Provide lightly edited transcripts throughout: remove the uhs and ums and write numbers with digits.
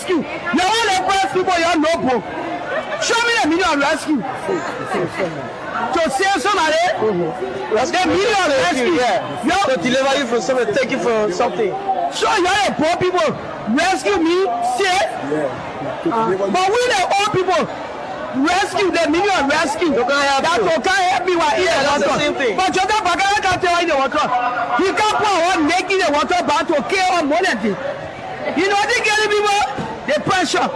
rescue. You want to press people, you're no book. Show me the meaning of rescue. To save somebody, the meaning of rescue. To deliver you from something, take you from something. So you're a poor people, rescue me, save. But we the old people, rescue, the meaning of rescue. That will can't help me while eating that's the water. same thing. But Jota Bakara can't tell you the water. He can't pour one making the water back to kill on money. You know they get people, the pressure.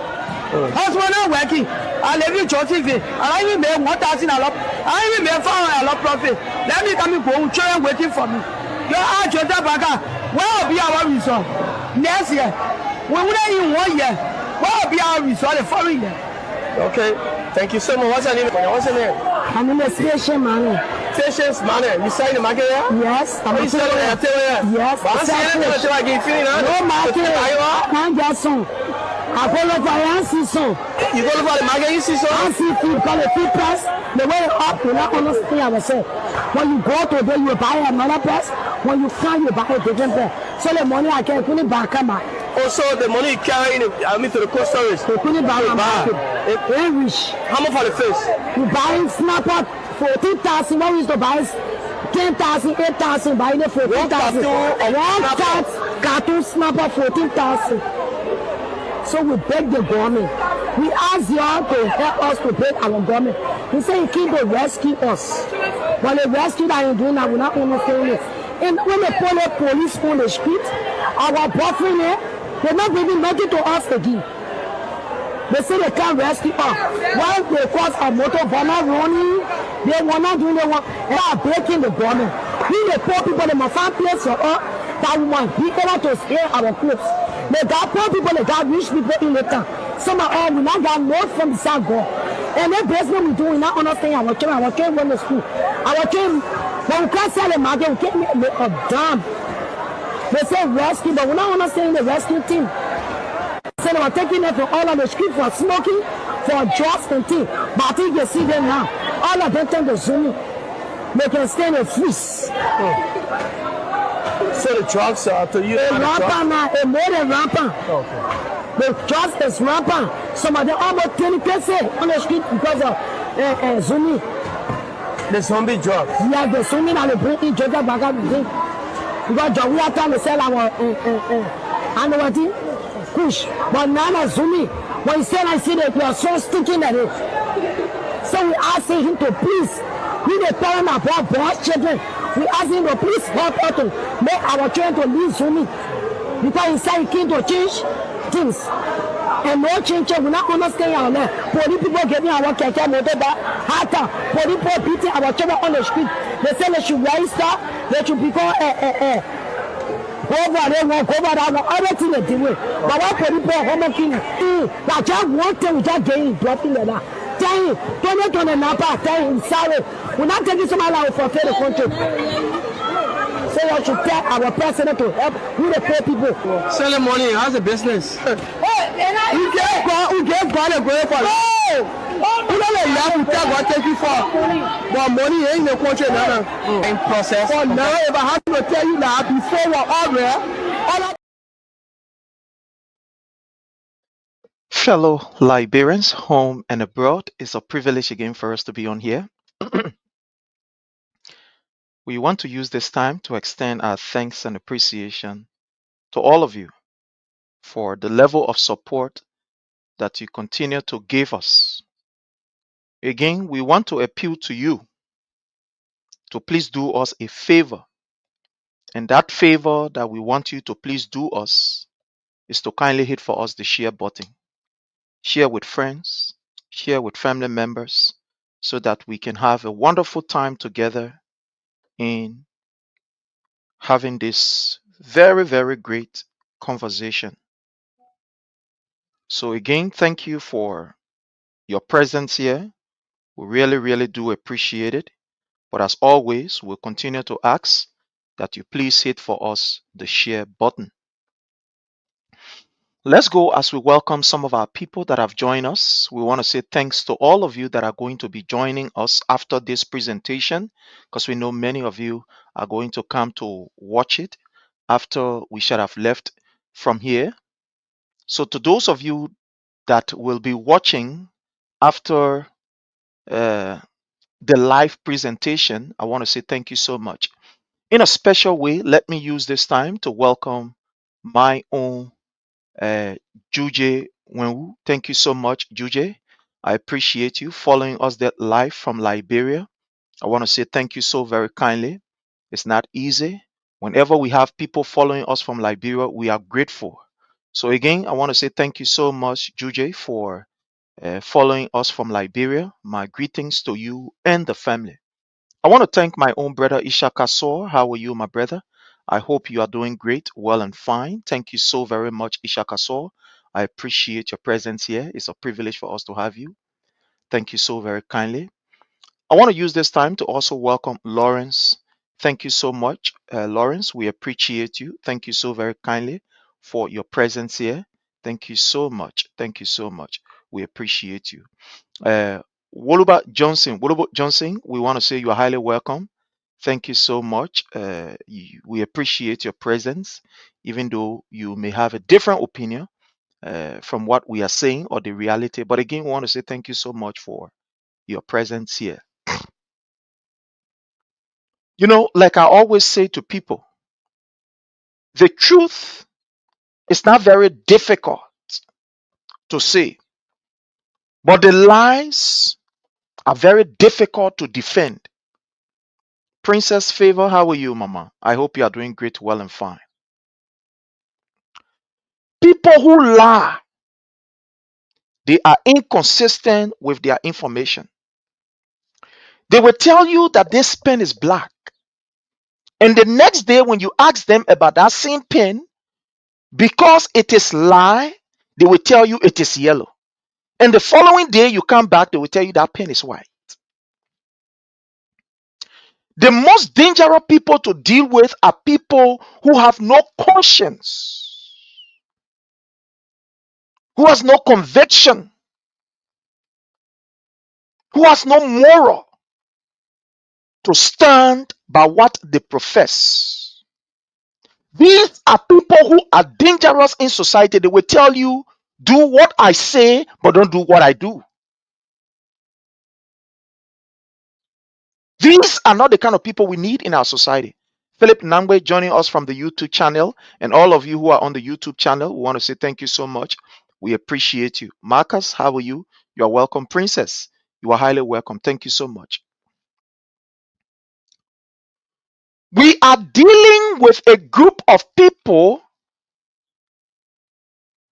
Husband not working. I live in Joseph. I even made 1,000 a lot. I even made 400 a lot profit. Let me come and go. Children waiting for me. You are Jota Bakara. Where will be our result next year? We wouldn't even 1 year. Where will be our result the following year? Okay. Thank you so much. What's your name? What's your name? My name is Patience Manu. Patience Manu. You selling the market here? Yes. I'm selling it. Yes. But I'm selling it until I get feeling. No market. Can't get some. I go look for Yancy son. You go look for the market, you see some? Yancy food, call it food press. The way up, you not understand ourselves. When you go to there, you buy another press. When you come, you buy a different press. So the money I can put it back on my. Also, the money you carry in, to the cold storage. They put it back on my. Very rich. How much for the face? You buy snapper 14,000. What we used to buy 10,000, 8,000. Buying it for 14,000. One cartoon snapper 14,000. So we beg the government. We ask y'all to help us to beg our government. We say he came to rescue us. But the rescue that he doing now, we're not understanding it. And when they pull the police on the street, our boyfriend here, they're not giving nothing to us again. They say they can't rescue us. Why they cause a motor bomber running? They were not doing the work. They are breaking the government. We the poor people, they must find place for us that we might be able to spare our clothes. They got poor people, they got rich people in the town. Some of all we not got north from the south go. And that business we do, we not understand our children went to school. Our children, when we can't sell the market, we can't make a damn. They say rescue, but we not understand the rescue team. So they were taking them from all on the street for smoking, for drugs and things. But I think you see them now. All of them turn to Zoom. They can stand and freeze. So the drugs are to you? Rampant now, a more than rampant. Okay. The drugs is rampant. Some of them almost 20% on the street because of Zoom. The zombie drugs? Yeah, the Zoom that they bring in Georgia back up. Because we are trying to sell our and what thing? Push. But now Zoom, when you say I see that you are so sticking at it. So we asking him to please, we the parent of our boys children, we ask him to please help us to make our children to leave Zoom. Because he said he came to change things. And no change, we not understand our land. Police people getting our keke motor back, harder. Police people beating our children on the street. They say they should register, they should become over there, walk over that one, everything they do. But what people home killing? That just one thing we just getting dropping like that. Tell him, don't on the Napa, tell him, sorry. We're not taking somebody out for the country. So we should tell our president to help with the poor people. Selling money, how's the business? We get God a great for we don't let you tell what take you for. But money ain't in the country now. In process. For now, if I have to tell you that before we're all there, Fellow Liberians, home and abroad, it's a privilege again for us to be on here. We want to use this time to extend our thanks and appreciation to all of you for the level of support that you continue to give us. Again, we want to appeal to you to please do us a favor. And that favor that we want you to please do us is to kindly hit for us the share button. Share with friends, share with family members, so that we can have a wonderful time together in having this very, very great conversation. So again, thank you for your presence here. We really, really do appreciate it. But as always, we'll continue to ask that you please hit for us the share button. Let's go as we welcome some of our people that have joined us. We want to say thanks to all of you that are going to be joining us after this presentation, because we know many of you are going to come to watch it after we should have left from here. So to those of you that will be watching after uh, the live presentation, I want to say thank you so much. In a special way, let me use this time to welcome my own Juje Wenwu. Thank you so much, Juje. I appreciate you following us that live from Liberia. I want to say thank you so very kindly. It's not easy. Whenever we have people following us from Liberia, we are grateful. So again, I want to say thank you so much, Juje, for following us from Liberia. My greetings to you and the family. I want to thank my own brother Ishaka Sor. How are you, my brother? I hope you are doing great, well, and fine. Thank you so very much, Ishaka Sor. I appreciate your presence here. It's a privilege for us to have you. Thank you so very kindly. I want to use this time to also welcome Lawrence. Thank you so much, Lawrence. We appreciate you. Thank you so very kindly for your presence here. Thank you so much. Thank you so much. We appreciate you. Woluba Johnson, we want to say you are highly welcome. Thank you so much. We appreciate your presence, even though you may have a different opinion from what we are saying or the reality. But again, we want to say thank you so much for your presence here. You know, like I always say to people, the truth is not very difficult to say, but the lies are very difficult to defend. Princess Favor, how are you, Mama? I hope you are doing great, well, and fine. People who lie, they are inconsistent with their information. They will tell you that this pen is black. And the next day, when you ask them about that same pen, because it is lie, they will tell you it is yellow. And the following day, you come back, they will tell you that pen is white. The most dangerous people to deal with are people who have no conscience, who has no conviction, who has no moral to stand by what they profess. These are people who are dangerous in society. They will tell you, do what I say, but don't do what I do. These are not the kind of people we need in our society. Philip Nangwe joining us from the YouTube channel, and all of you who are on the YouTube channel, we want to say thank you so much. We appreciate you. Marcus, how are you? You are welcome. Princess, you are highly welcome. Thank you so much. We are dealing with a group of people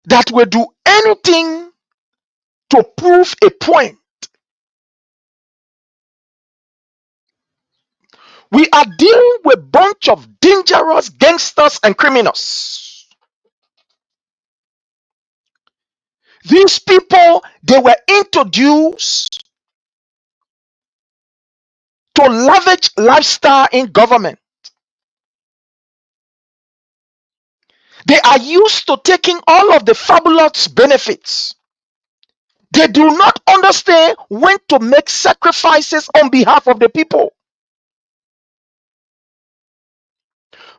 that will do anything to prove a point. We are dealing with a bunch of dangerous gangsters and criminals. These people, they were introduced to lavish lifestyle in government. They are used to taking all of the fabulous benefits. They do not understand when to make sacrifices on behalf of the people.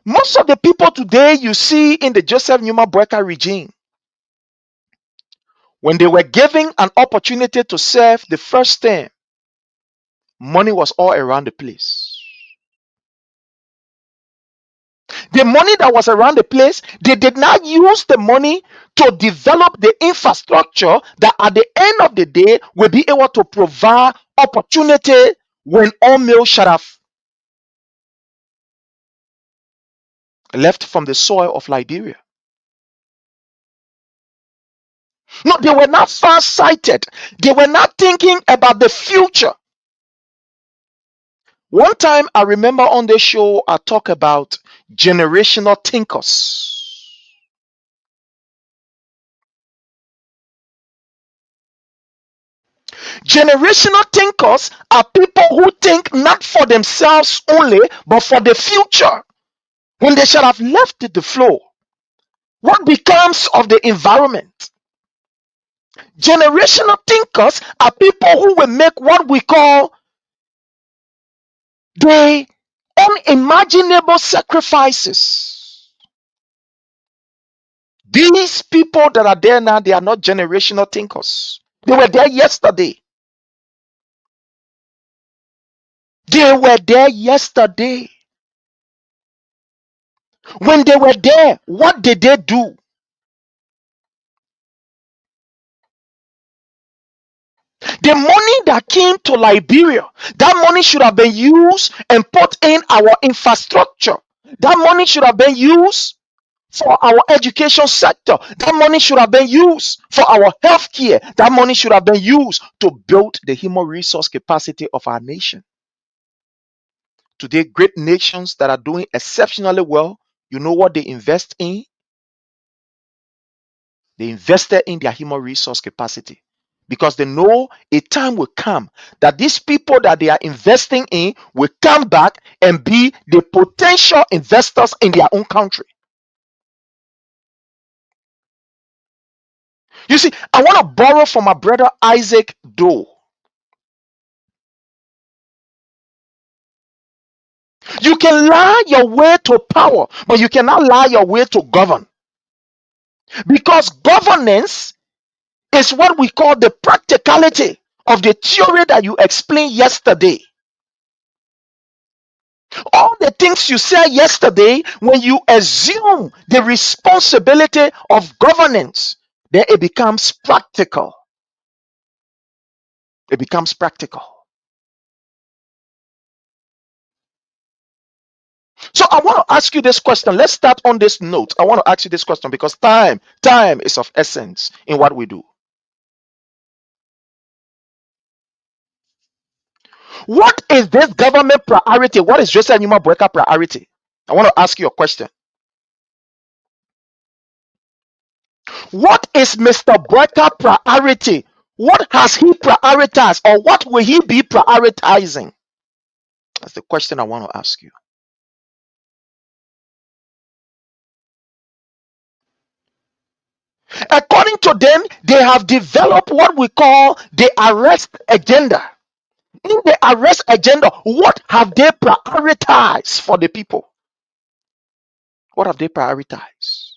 Most of the people today you see in the Joseph Numa Boyka regime, when they were given an opportunity to serve the first term, money was all around the place. The money that was around the place, they did not use the money to develop the infrastructure that at the end of the day will be able to provide opportunity when all meal should have left from the soil of Liberia. No, they were not far-sighted. They were not thinking about the future. One time I remember on the show, I talk about generational thinkers. Generational thinkers are people who think not for themselves only, but for the future. When they should have left the flow, what becomes of the environment? Generational thinkers are people who will make what we call the unimaginable sacrifices These people that are there now, they are not generational thinkers. They were there yesterday. They were there yesterday. When they were there, what did they do? The money that came to Liberia, that money should have been used and put in our infrastructure. That money should have been used for our education sector. That money should have been used for our health care. That money should have been used to build the human resource capacity of our nation. Today, great nations that are doing exceptionally well, you know what they invest in? They invested in their human resource capacity because they know a time will come that these people that they are investing in will come back and be the potential investors in their own country. You see, I want to borrow from my brother Isaac Doe. You can lie your way to power, but you cannot lie your way to govern. Because governance is what we call the practicality of the theory that you explained yesterday. All the things you said yesterday, when you assume the responsibility of governance, then it becomes practical. It becomes practical. So I want to ask you this question. Let's start on this note. I want to ask you this question because time is of essence in what we do. What is this government priority? What is Joseph Numa Boyka priority? I want to ask you a question. What is Mr. Boyka priority? What has he prioritized or what will he be prioritizing? That's the question I want to ask you. According to them, they have developed what we call the arrest agenda. In the arrest agenda, what have they prioritized for the people? What have they prioritized?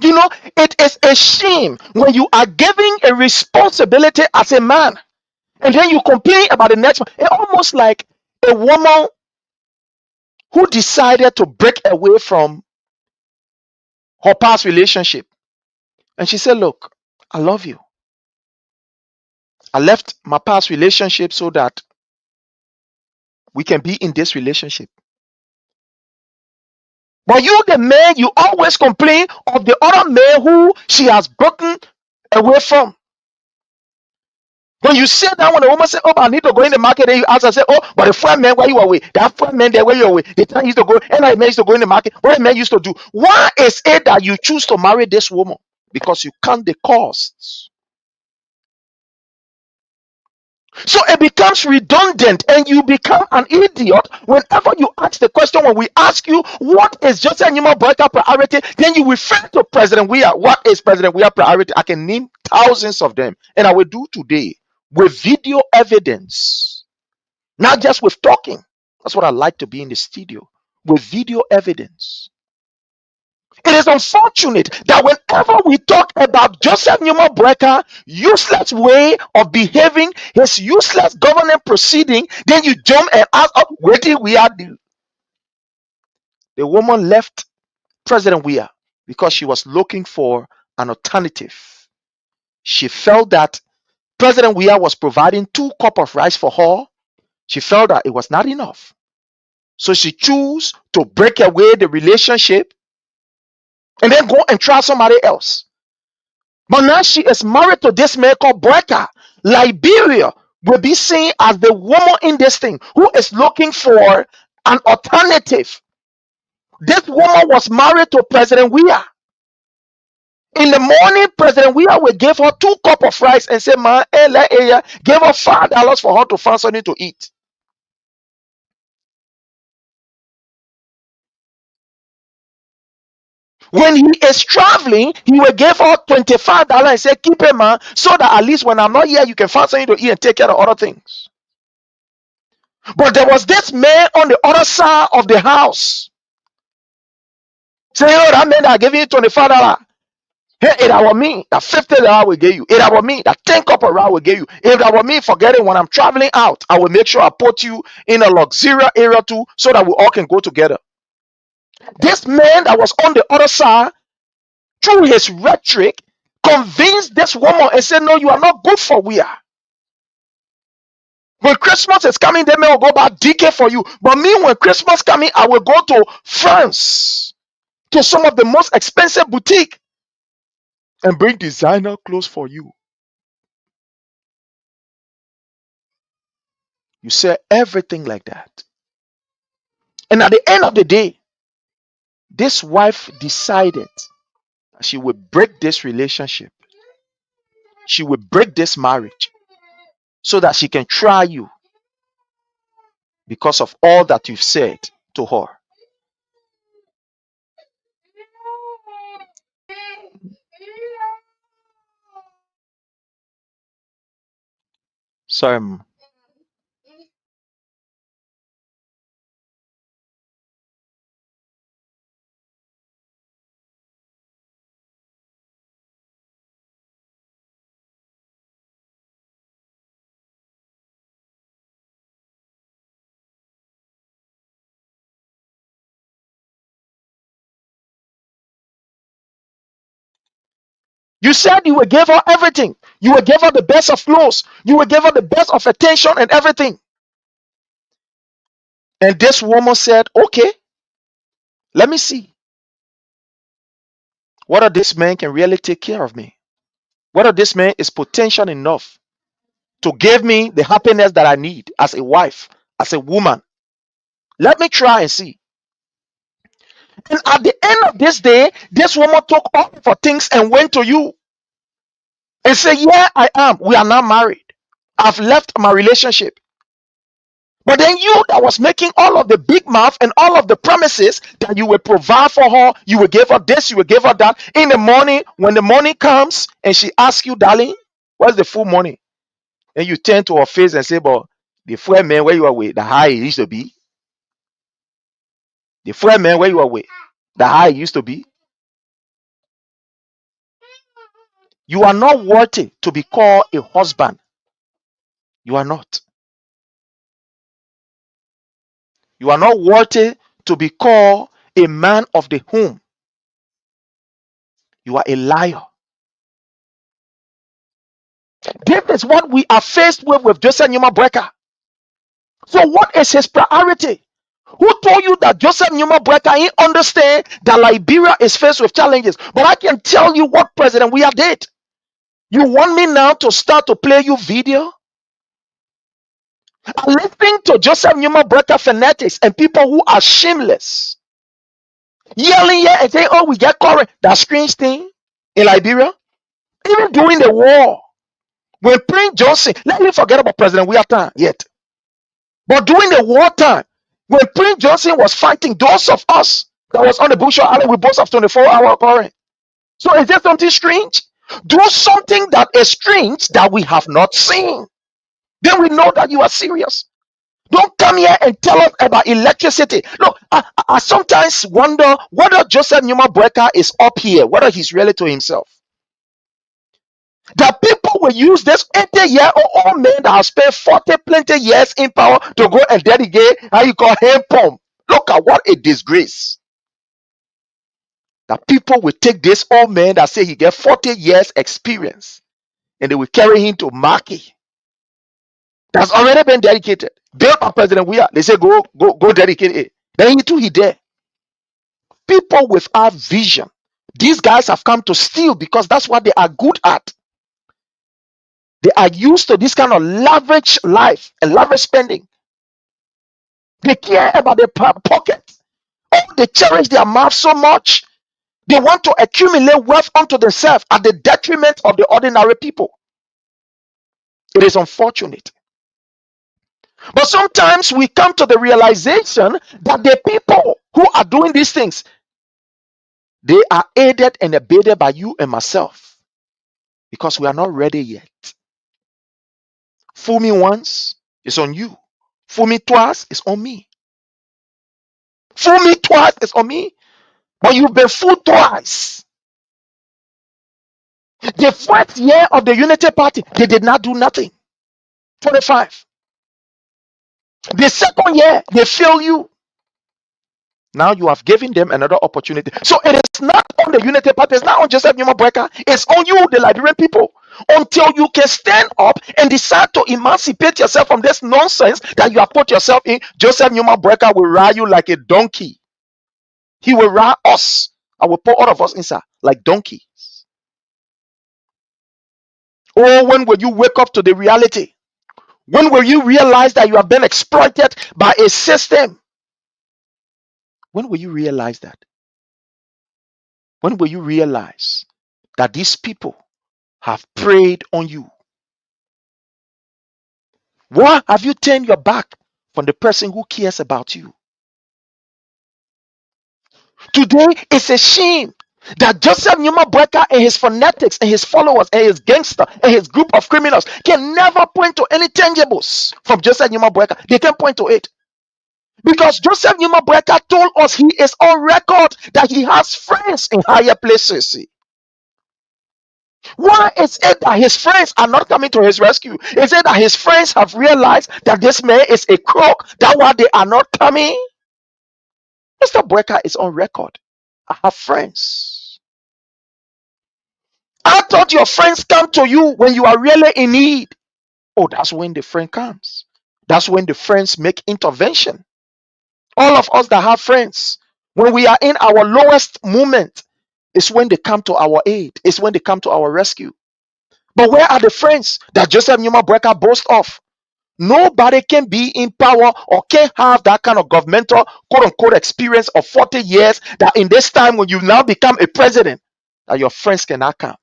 You know, it is a shame when you are giving a responsibility as a man and then you complain about the next one. It's almost like a woman who decided to break away from her past relationship. And she said, look, I love you. I left my past relationship so that we can be in this relationship. But you, the man, you always complain of the other man who she has broken away from. When you sit down, when the woman says, oh, I need to go in the market, and you ask her, say, oh, but the friend man where you away, that friend man there where you away, the time he used to go, and I man used to go in the market, what the man used to do. Why is it that you choose to marry this woman? Because you count the costs. So it becomes redundant and you become an idiot whenever you ask the question. When we ask you what is Joseph Numa Boyka priority, then you refer to President Weah. What is President Weah priority? I can name thousands of them, and I will do today with video evidence, not just with talking. That's what I like to be in the studio, with video evidence. It is unfortunate that whenever we talk about Joseph Numa Boyka useless way of behaving, his useless government proceeding, then you jump and ask, oh, where did we are? The woman left President Weah because she was looking for an alternative. She felt that President Weah was providing 2 cups of rice for her. She felt that it was not enough. So she chose to break away the relationship and then go and try somebody else. But now she is married to this man called Boyka. Liberia will be seen as the woman in this thing who is looking for an alternative. This woman was married to President Weah. In the morning, President Weah will give her 2 cups of rice and say, man, give her $5 for her to find something to eat. When he is traveling, he will give her $25 and say, keep it, man, so that at least when I'm not here, you can find something to eat and take care of other things. But there was this man on the other side of the house saying, oh, that man that gave you $25. Hey, if that was me, that $50 will give you. If that was me, that 10 cup of rice will give you. If that was me, forget it. When I'm traveling out, I will make sure I put you in a luxurious area too, so that we all can go together. This man that was on the other side, through his rhetoric, convinced this woman and said, no, you are not good for we are. When Christmas is coming, they may go buy DK for you. But me, when Christmas coming, I will go to France, to some of the most expensive boutique, and bring designer clothes for you. You say everything like that. And at the end of the day, this wife decided that she would break this relationship. She would break this marriage so that she can try you because of all that you've said to her. Sorry, ma'am. You said you will give her everything. You will give her the best of clothes. You will give her the best of attention and everything. And this woman said, okay, let me see whether this man can really take care of me. Whether this man is potential enough to give me the happiness that I need as a wife, as a woman. Let me try and see. And at the end of this day, this woman took all of her things and went to you and said, yeah, I am. We are now married. I've left my relationship. But then you that was making all of the big mouth and all of the promises that you will provide for her, you will give her this, you will give her that. In the morning, when the morning comes and she asks you, darling, what's the full money? And you turn to her face and say, but the full man where you are with, the high it used to be. The full man where you are with, the high it used to be. You are not worthy to be called a husband. You are not. You are not worthy to be called a man of the home. You are a liar. This is what we are faced with Joseph Numa Breaker. So what is his priority? Who told you that Joseph Numa Breaker he understand that Liberia is faced with challenges? But I can tell you what President we did. You want me now to start to play you video? I'm listening to Joseph Numa Breaker fanatics and people who are shameless, yelling here and saying, oh, we get current. That strange thing in Liberia, even during the war, when Prince Johnson, let me forget about President we time yet. But during the wartime, when Prince Johnson was fighting, those of us that was on the Bushel Island, we both have 24-hour current. So is there something strange? Do something that is strange that we have not seen. Then we know that you are serious. Don't come here and tell us about electricity. Look, I sometimes wonder whether Joseph Numa Breaker is up here, whether he's really to himself. That people will use this 80-year-old man that has spent 40 plenty years in power to go and dedicate how you call hand pump. Look at what a disgrace. That people will take this old man that say he get 40 years experience and they will carry him to Maki. That's already been dedicated. Built by President Weah. They say go dedicate it. Then he there. People without vision. These guys have come to steal because that's what they are good at. They are used to this kind of lavish life and lavish spending. They care about their pocket. Oh, they cherish their mouth so much. They want to accumulate wealth unto themselves at the detriment of the ordinary people. It is unfortunate. But sometimes we come to the realization that the people who are doing these things, They are aided and abetted by you and myself because we are not ready yet. Fool me once, it's on you. Fool me twice, it's on me. Fool me twice, it's on me. But you've been fooled twice. The first year of the Unity Party, they did not do nothing. 25. The second year, they fail you. Now you have given them another opportunity. So it is not on the Unity Party, it's not on Joseph Numa Breka, it's on you, the Liberian people. Until you can stand up and decide to emancipate yourself from this nonsense that you have put yourself in, Joseph Numa Breka will ride you like a donkey. He will ride us. I will put all of us inside like donkeys. Oh, when will you wake up to the reality? When will you realize that you have been exploited by a system? When will you realize that? When will you realize that these people have preyed on you? Why have you turned your back from the person who cares about you? Today, it's a shame that Joseph Numa Breka and his fanatics and his followers and his gangster and his group of criminals can never point to any tangibles from Joseph Numa Breka. They can point to it. Because Joseph Numa Breka told us he is on record that he has friends in higher places. Why is it that his friends are not coming to his rescue? Is it that his friends have realized that this man is a crook? That's why they are not coming? Mr. Breka is on record. I have friends. I thought your friends come to you when you are really in need. Oh, that's when the friend comes. That's when the friends make intervention. All of us that have friends, when we are in our lowest moment, it's when they come to our aid. It's when they come to our rescue. But where are the friends that Joseph Numa Breka boasts of? Nobody can be in power or can have that kind of governmental quote unquote experience of 40 years that in this time when you now become a president, that your friends cannot come.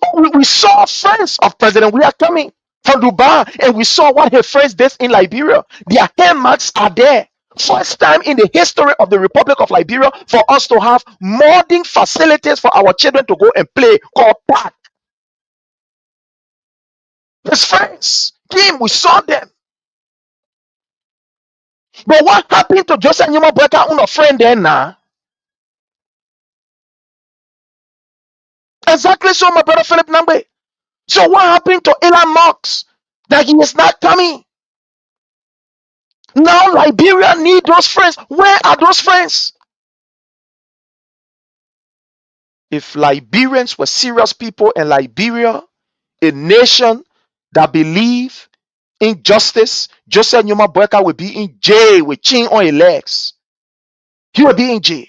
Oh, we saw friends of President We are coming from Dubai, and we saw what his friends did in Liberia. Their hair marks are there. First time in the history of the Republic of Liberia for us to have modern facilities for our children to go and play called park. His friends came, we saw them. But what happened to Joseph Numa Breka, a friend there now? Exactly so, my brother Philip Nambe. So what happened to Elon Musk that he is not coming? Now Liberia need those friends. Where are those friends? If Liberians were serious people in Liberia, a nation that believe in justice, Joseph Numa Breka will be in jail with chain on his legs. He will be in jail.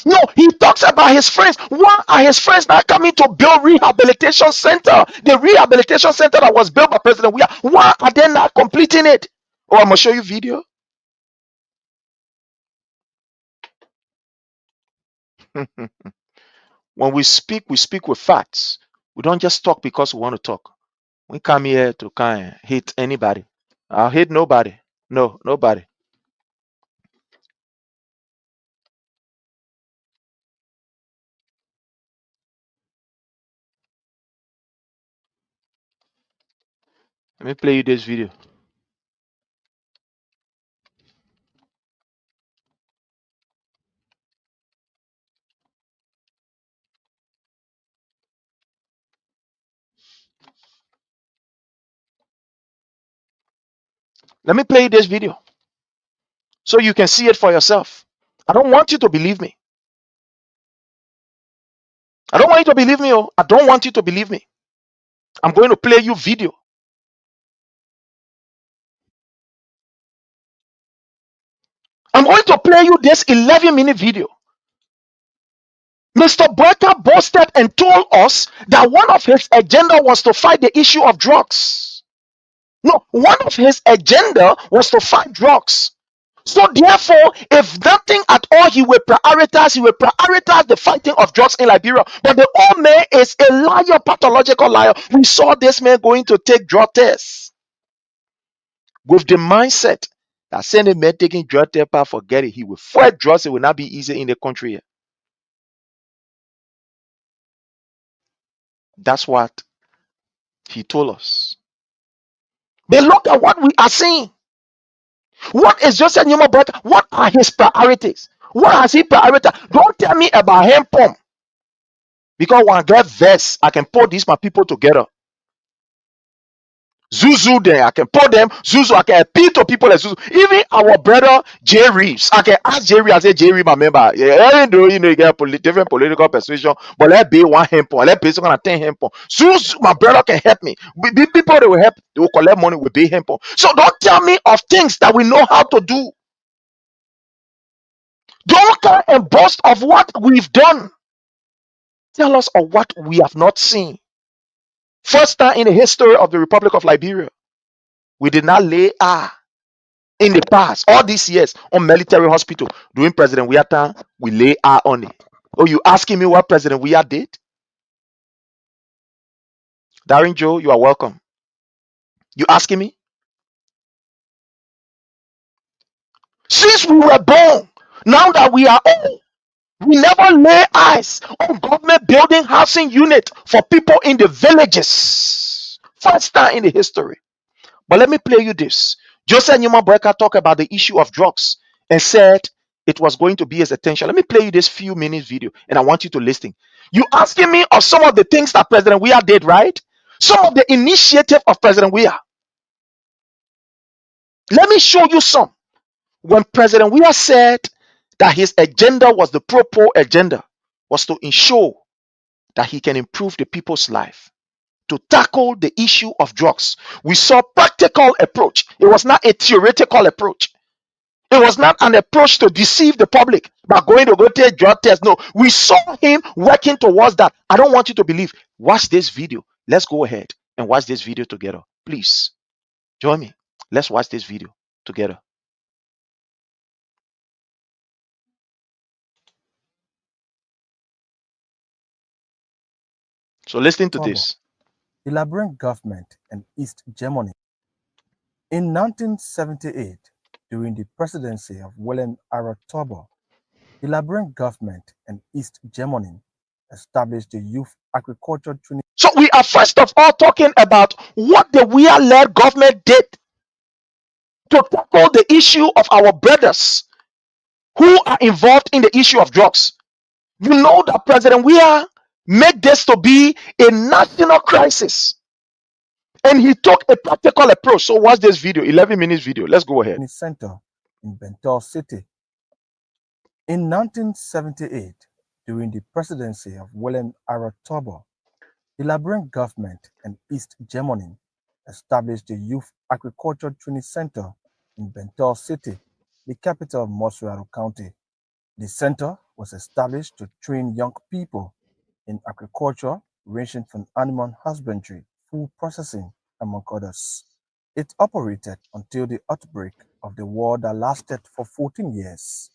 No, he talks about his friends. Why are his friends not coming to build rehabilitation center? The rehabilitation center that was built by President Weah. Why are they not completing it? Oh, I'm gonna show you video. When we speak with facts. We don't just talk because we want to talk. We come here to kind of hate anybody. I'll hate nobody. No, nobody. Let me play you this video. Let me play you this video so you can see it for yourself. I don't want you to believe me. I don't want you to believe me. Oh, I don't want you to believe me. I'm going to play you video. I'm going to play you this 11-minute video. Mr. Breka boasted and told us that one of his agenda was to fight the issue of drugs. No, one of his agenda was to fight drugs. So therefore, if nothing at all, he will prioritize the fighting of drugs in Liberia. But the old man is a liar, pathological liar. We saw this man going to take drug tests with the mindset That same man taking drug therapy, forget it. He will fight drugs. It will not be easy in the country here. That's what he told us. But look at what we are seeing. What is Joseph Nyeoma Boyka? What are his priorities? What has he prioritized? Don't tell me about him pump. Because when I get vexed, I can put these my people together. Zuzu there, I can put them. Zuzu, I can appeal to people like Zuzu. Even our brother Jay Reeves, I can ask Jay Reeves. I say, Jay Reeves, my member. Yeah, even though you know you get different political persuasion, but let be one hemp, let be someone 10 hemp. Zuzu, my brother can help me. The people that will help, they will collect money with be hemp. So don't tell me of things that we know how to do. Don't come and boast of what we've done. Tell us of what we have not seen. First time in the history of the Republic of Liberia, we did not lay in the past, all these years, on military hospital. During President Weah time, we lay on it. Oh, you asking me what President Weah did? Darren Joe, you are welcome. You asking me? Since we were born, now that we are old, we never lay eyes on government building housing unit for people in the villages. First time in the history. But let me play you this. Joseph Nyeoma Boyka talked about the issue of drugs and said it was going to be his attention. Let me play you this few minutes video and I want you to listen. You asking me of some of the things that President Weah did, right? Some of the initiative of President Weah. Let me show you some. When President Weah said that his agenda was the pro-poor agenda, was to ensure that he can improve the people's life, to tackle the issue of drugs. We saw practical approach. It was not a theoretical approach. It was not an approach to deceive the public by going to go take drug tests. No, we saw him working towards that. I don't want you to believe. Watch this video. Let's go ahead and watch this video together. Please join me. Let's watch this video together. So listen to this. The Liberian government and East Germany. In 1978, during the presidency of Willem Aratobo, the Liberian government and East Germany established the Youth Agriculture Training. So we are first of all talking about what the Weah-led government did to tackle the issue of our brothers who are involved in the issue of drugs. You know that President Weah made this to be a national crisis. And he took a practical approach. So watch this video, 11 minutes video. Let's go ahead. Center in Bentel City. In 1978, during the presidency of Willem Aratobo, the Liberian government and East Germany established the Youth Agriculture Training Center in Bentel City, the capital of Moswaro County. The center was established to train young people in agriculture, ranging from animal husbandry, food processing, among others. It operated until the outbreak of the war that lasted for 14 years.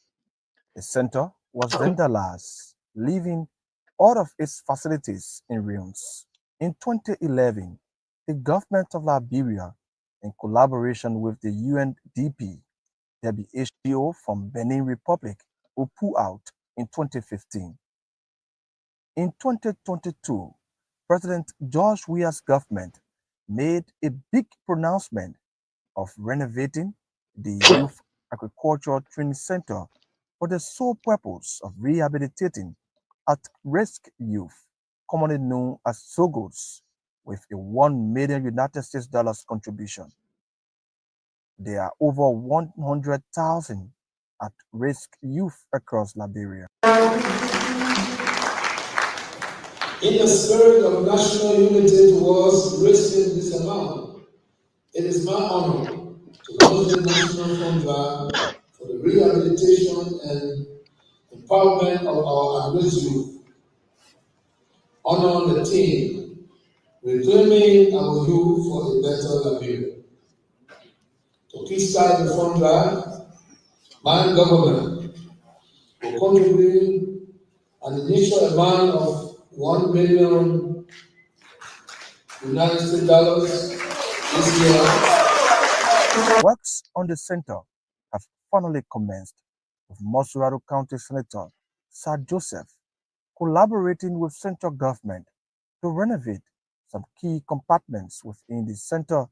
The center was vandalized, leaving all of its facilities in ruins. In 2011, the government of Liberia, in collaboration with the UNDP, WHO from Benin Republic, will pull out in 2015. In 2022, President George Weah's government made a big pronouncement of renovating the Youth Agriculture Training Center for the sole purpose of rehabilitating at-risk youth, commonly known as SOGOs, with a $1 million United States contribution. There are over 100,000 at-risk youth across Liberia. In the spirit of national unity towards raising this amount, it is my honor to launch the National Fund for the rehabilitation and empowerment of our at-risk youth. Honor the team, reclaiming our youth for a better Liberia. To kickstart the fund drive, my government will contribute an initial amount of $1 million United States this year. Works on the center finally commenced, with Mosurado County Senator Sir Joseph collaborating with central government to renovate some key compartments within the center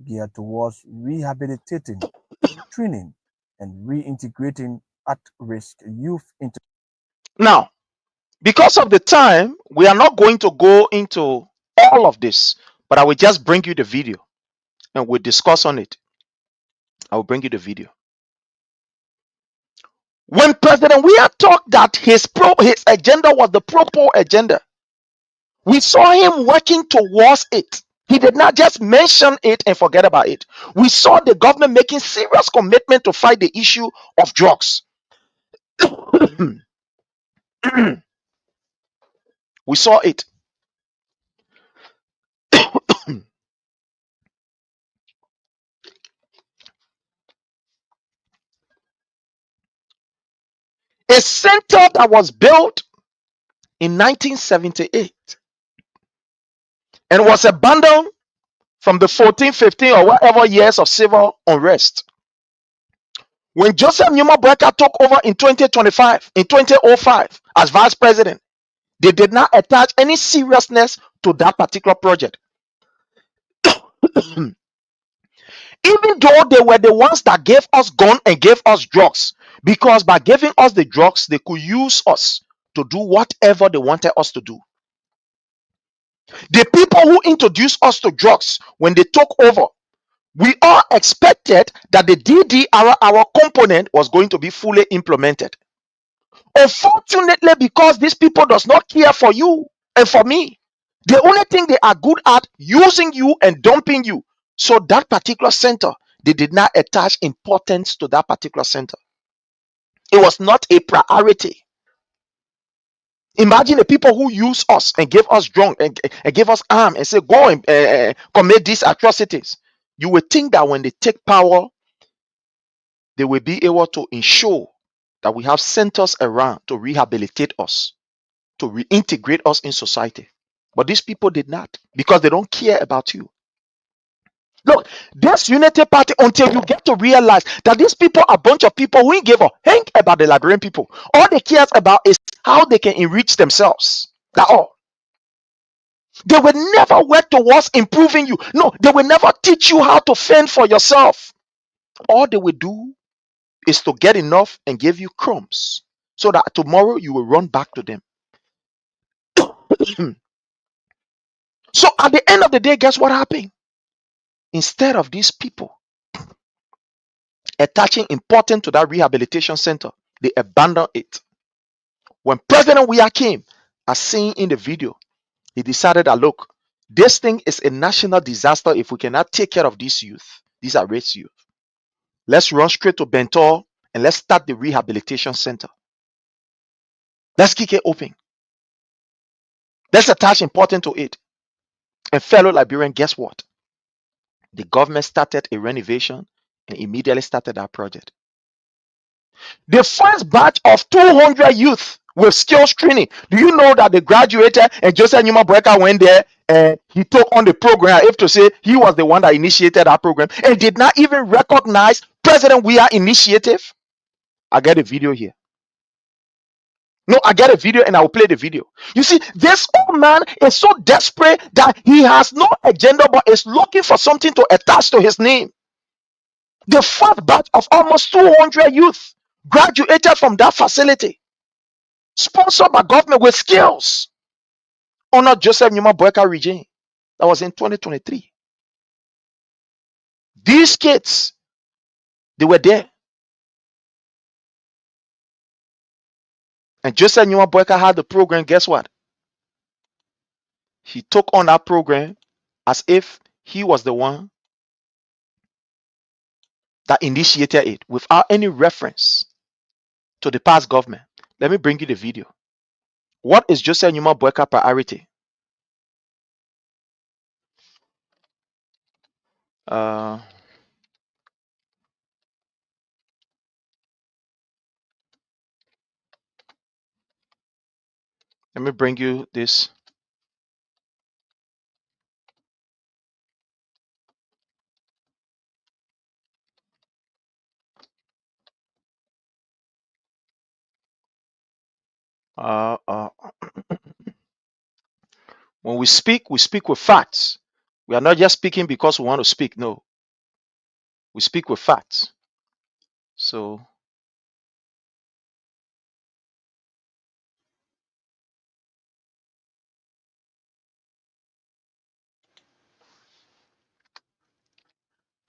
geared towards rehabilitating, training, and reintegrating at-risk youth into. Now, because of the time, we are not going to go into all of this, but I will just bring you the video and we'll discuss on it. I will bring you the video. When President Weah talked that his agenda was the pro-poor agenda, we saw him working towards it. He did not just mention it and forget about it. We saw the government making serious commitment to fight the issue of drugs. We saw it. A center that was built in 1978 and was abandoned from the 14, 15 or whatever years of civil unrest. When Joseph Numa Breka took over in 2005 as vice president, they did not attach any seriousness to that particular project. Even though they were the ones that gave us gun and gave us drugs, because by giving us the drugs, they could use us to do whatever they wanted us to do. The people who introduced us to drugs, when they took over, we all expected that the DDR, our component, was going to be fully implemented. Unfortunately, because these people does not care for you and for me, the only thing they are good at using you and dumping you. So that particular center, they did not attach importance to that particular center. It was not a priority. Imagine the people who use us and give us drunk and give us arm and say, go and commit these atrocities. You would think that when they take power, they will be able to ensure that we have centers around to rehabilitate us, to reintegrate us in society. But these people did not, because they don't care about you. Look, this unity party, until you get to realize that these people are a bunch of people who ain't give a hang about the Liberian people. All they care about is how they can enrich themselves. That's all. They will never work towards improving you. No, they will never teach you how to fend for yourself. All they will do is to get enough and give you crumbs so that tomorrow you will run back to them. So at the end of the day, guess what happened? Instead of these people attaching importance to that rehabilitation center, they abandoned it. When President Weah came, as seen in the video, he decided that look, this thing is a national disaster if we cannot take care of these youth. These are race youth. Let's run straight to Bentor and let's start the rehabilitation center. Let's kick it open. Let's attach importance to it. And fellow Liberian, guess what? The government started a renovation and immediately started that project. The first batch of 200 youth with skills training. Do you know that they graduated and Joseph Numa Breka went there and he took on the program? I have to say he was the one that initiated that program and did not even recognize President Weah initiative. I get a video here. No, I get a video and I will play the video. You see, this old man is so desperate that he has no agenda but is looking for something to attach to his name. The first batch of almost 200 youth graduated from that facility, sponsored by government with skills, under Joseph Numa Breka regime. That was in 2023. These kids, they were there. And Joseph Numa Breka had the program. Guess what? He took on that program as if he was the one that initiated it without any reference to the past government. Let me bring you the video. What is Joseph Numa Breka priority? Let me bring you this. Uh, uh, when we speak with facts. We are not just speaking because we want to speak. No, we speak with facts. So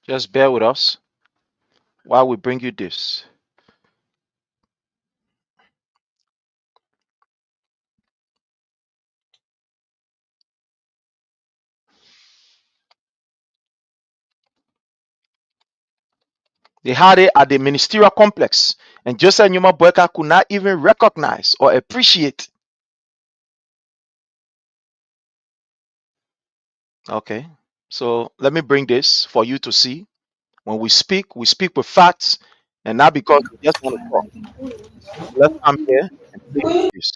just bear with us while we bring you this. They had it at the ministerial complex, and Joseph Numa Boyka could not even recognize or appreciate. Okay, so let me bring this for you to see. When we speak with facts, and not because we just want to talk. Let's come here and play this.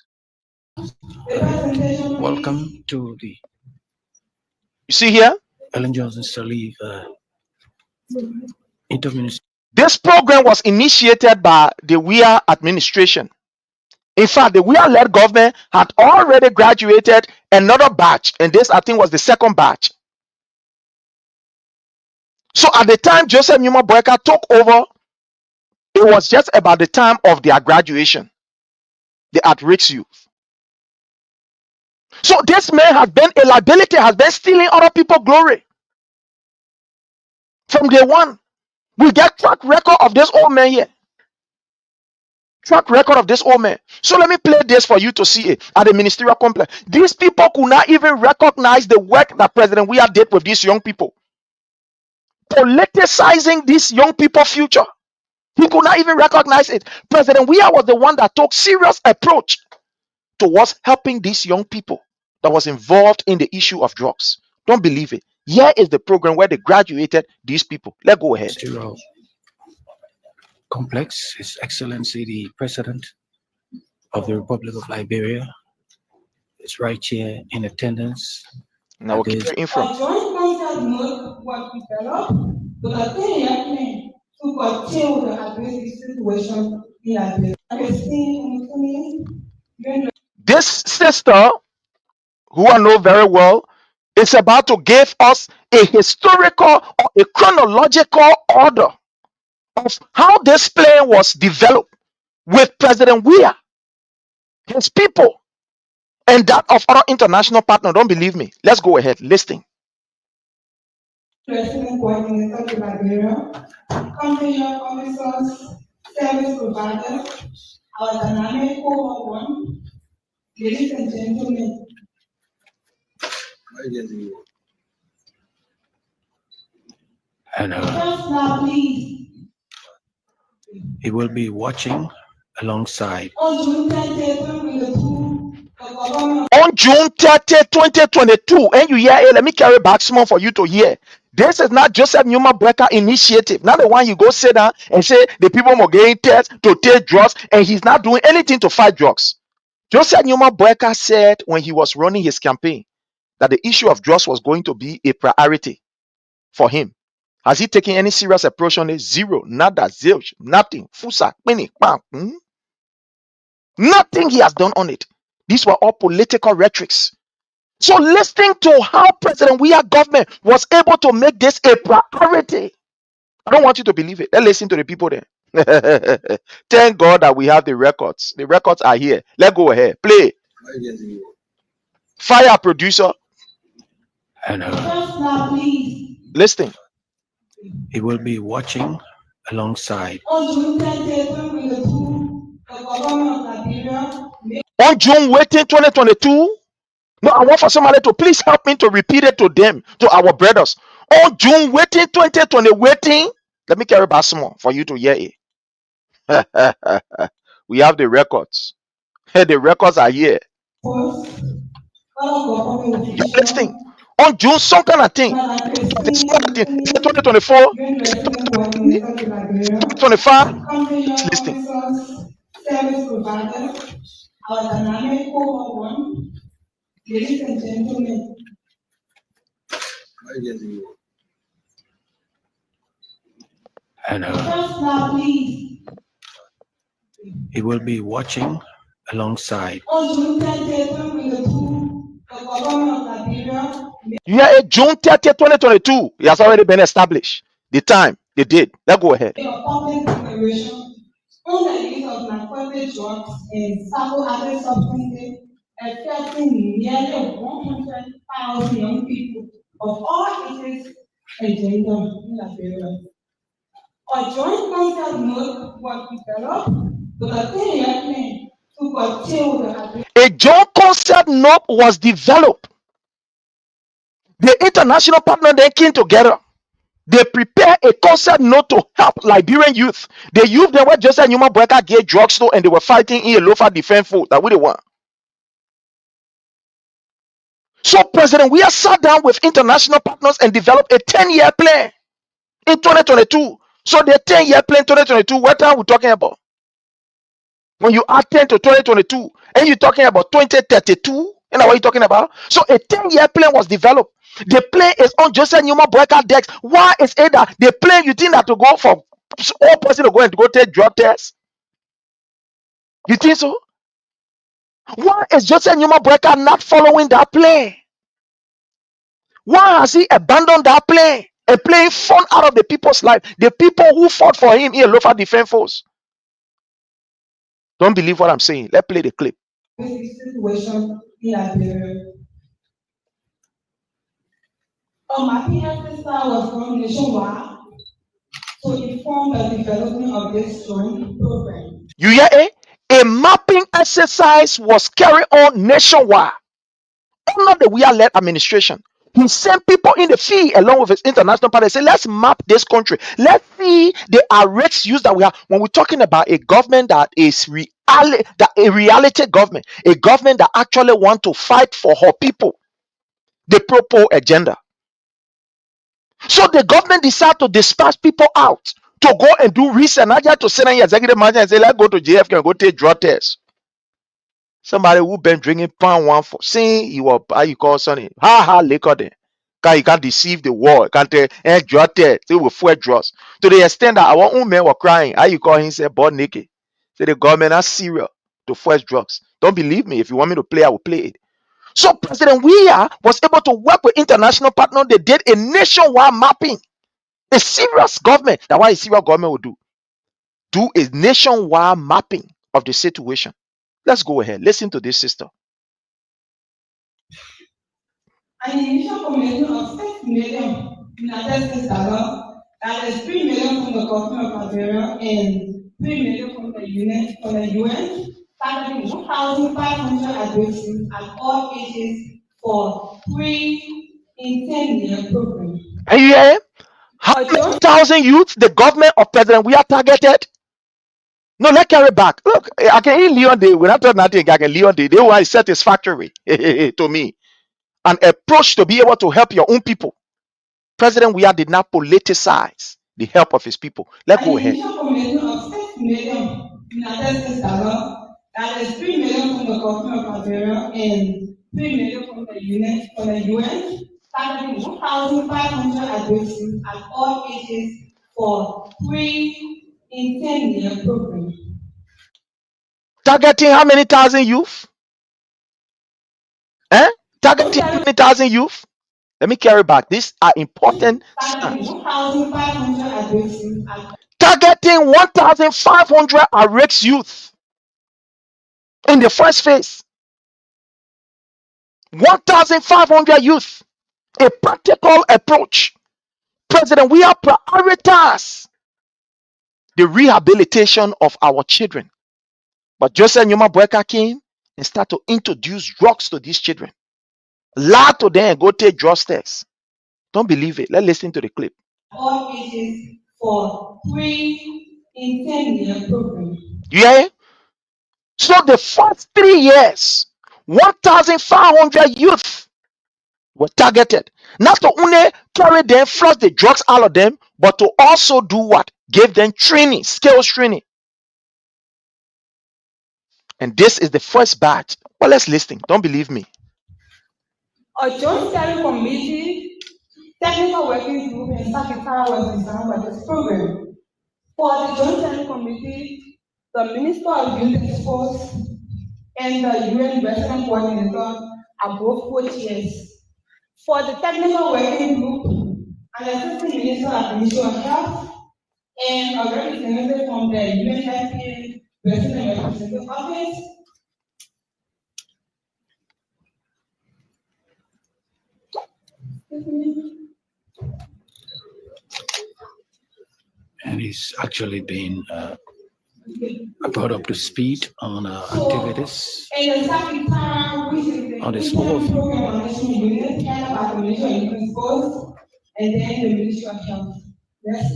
Welcome to the You see here? Ellen Johnson Sirleaf Interministerial. This program was initiated by the WIA administration. In fact, the WIA-led government had already graduated another batch, and this, I think, was the second batch. So at the time Joseph Numa Boyka took over, it was just about the time of their graduation, the at-risk youth. So this man has been a liability, has been stealing other people's glory from day one. We get track record of this old man here. Track record of this old man. So let me play this for you to see it at the ministerial complex. These people could not even recognize the work that President Weah did with these young people. Politicizing these young people's future. He could not even recognize it. President Weah was the one that took serious approach towards helping these young people that was involved in the issue of drugs. Don't believe it. Here is the program where they graduated these people. Let's go ahead. Complex, His Excellency the President of the Republic of Liberia is right here in attendance. Now we'll keep in front. This sister, who I know very well, is about to give us a historical or a chronological order of how this plan was developed with President Weah, his people, and that of other international partners. Don't believe me. Let's go ahead. Listing. President Coordinator to Liberia, company officers, service providers, our dynamic cohort one, ladies and gentlemen. And Just now, please. he will be watching alongside. On June 30, 2022, the government On June 30, 2022, and you hear it, let me carry back small for you to hear. This is not Joseph Numa Boyka initiative. Not the one you go sit down and say the people are getting tests to take drugs, and he's not doing anything to fight drugs. Joseph Numa Boyka said when he was running his campaign that the issue of drugs was going to be a priority for him. Has he taken any serious approach on it? Zero, nada, zilch, nothing. Fusa, penny, bam. Nothing he has done on it. These were all political rhetorics. So listening to how President Weah government was able to make this a priority. I don't want you to believe it. Let's listen to the people there. Thank God that we have the records. The records are here. Let's go ahead. Play. Fire producer. And just now, please. Listen. he will be watching alongside. On June 30, 2022, the government of Liberia made On June 18, 2022. No, I want for somebody to please help me to repeat it to them, to our brothers. On June 18, 2020, waiting. Let me carry back some more for you to hear it. We have the records. The records are here. first, all government You're officials, listening. On June, some kind of thing. Madam Is Christine it 2024? UN Resident Coordinator to Liberia, 2025? company Let's listen. officers, service providers, our dynamic cohort one, ladies and gentlemen. And Just now, please. he will be watching alongside. On June 30th, 2022, the government of Liberia Yeah, June 30th, 2022. It has already been established. The time they did. Let's go ahead. made a public declaration on the use of narcotic drugs and psychoactive substances, affecting nearly 100,000 young people of all ages and gender in Liberia. A joint concept note was developed with a 10-year plan to curtail the abuse. A joint concept note was developed. The international partner then came together. They prepare a concept note to help Liberian youth. The youth they were just a human breaker gave drugstore and they were fighting in a local defense food. That what they want. So President, we have sat down with international partners and developed a 10-year plan in 2022. So the 10-year plan 2022, what are we talking about? When you add 10 to 2022 and you're talking about 2032, you know what you're talking about? So a 10-year plan was developed. The plan is on Joseph Newman Breaker decks. Why is it that the plan you think that to go for all person to go and go take drug tests? You think so? Why is Joseph Newman Breaker not following that plan? Why has he abandoned that plan and playing fun out of the people's life? The people who fought for him in local defense force. Don't believe what I'm saying. Let's play the clip. This situation in Liberia. A mapping exercise was run nationwide to inform the development of this joint program. You hear it? A mapping exercise was carried on nationwide under the Weah-led administration. He sent people in the field along with his international partners. Say, let's map this country. Let's see the rates used that we have. When we're talking about a government that is a reality government, a government that actually want to fight for her people, the proper agenda. So the government decided to dispatch people out to go and do research. Not just to sit in your executive manager and say, let's go to JFK and go take drug tests. Somebody who been drinking pound one for saying you were how you call sonny. Ha liquor then. You can't deceive the world. You can't tell drug test. They will fuel drugs. To the extent that our own men were crying. How you call him say born naked. Say the government are serious to fuel drugs. Don't believe me. If you want me to play, I will play it. So President Weah was able to work with international partners. They did a nationwide mapping. A serious government. That's what a serious government would do. Do a nationwide mapping of the situation. Let's go ahead. Listen to this, sister. An initial commitment of $6 million United States dollars, that is $3 million from the government of Liberia and $3 million from the UN, targeting 1,500 adults at all ages for 3 in 10-year program. Are you hearing? How many thousand youths the government of President Weah targeted? No, let's carry back. Look, I can hear Leon Day. We're not talking nothing. I can Leon Day. They want satisfactory to me. An approach to be able to help your own people. President Weah did not politicize the help of his people. Let's go ahead. Initial commitment of $6 million United States dollars, that is $3 million from the government of Liberia and $3 million from the UN, targeting 1,500 adults at all ages for 3 in 10-year program. Targeting how many thousand youth? Targeting how many thousand youth? Let me carry back. These are important. Targeting 1,500 adults. Targeting 1,500 arrest youth in the first phase. 1,500 youth. A practical approach. President, we are prioritized the rehabilitation of our children. But Joseph Newman Breaker came and started to introduce drugs to these children. Lie to them and go take drug tests. Don't believe it. Let's listen to the clip. All ages for 3 in 10-year program. You hear it? So the first 3 years, 1,500 youth were targeted. Not to only carry them, flush the drugs out of them, but to also do what? Give them training, skills training. And this is the first batch. Well, let's listen. Don't believe me. A joint steering committee, technical working group, and secretariat was designed by this program. For the joint steering committee, the Minister of Youth and Sports, and the UN Resident Coordinator are both co-chairs. For the technical working group, an assistant minister at the Ministry of Health and a representative from the UNFPA Resident Representative Office. And he's actually been brought up to speed on activities And the secretary, which is the on this International overview. Program on National Unit, headed by the Ministry of Human Resources, and then the Ministry of Health. That's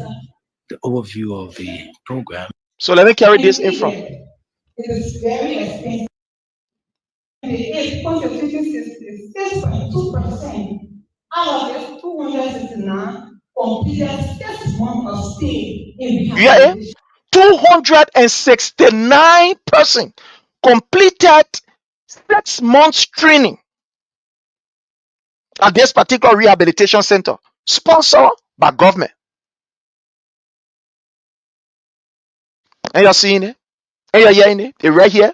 The overview of the program. So let me carry this in front. It is very expensive. The 8.56% out of this 269 completed 6 months of stay in Yeah, rehabilitation. 269 person completed 6 months training at this particular rehabilitation center, sponsored by government. And you're seeing it, and you're hearing it, right here.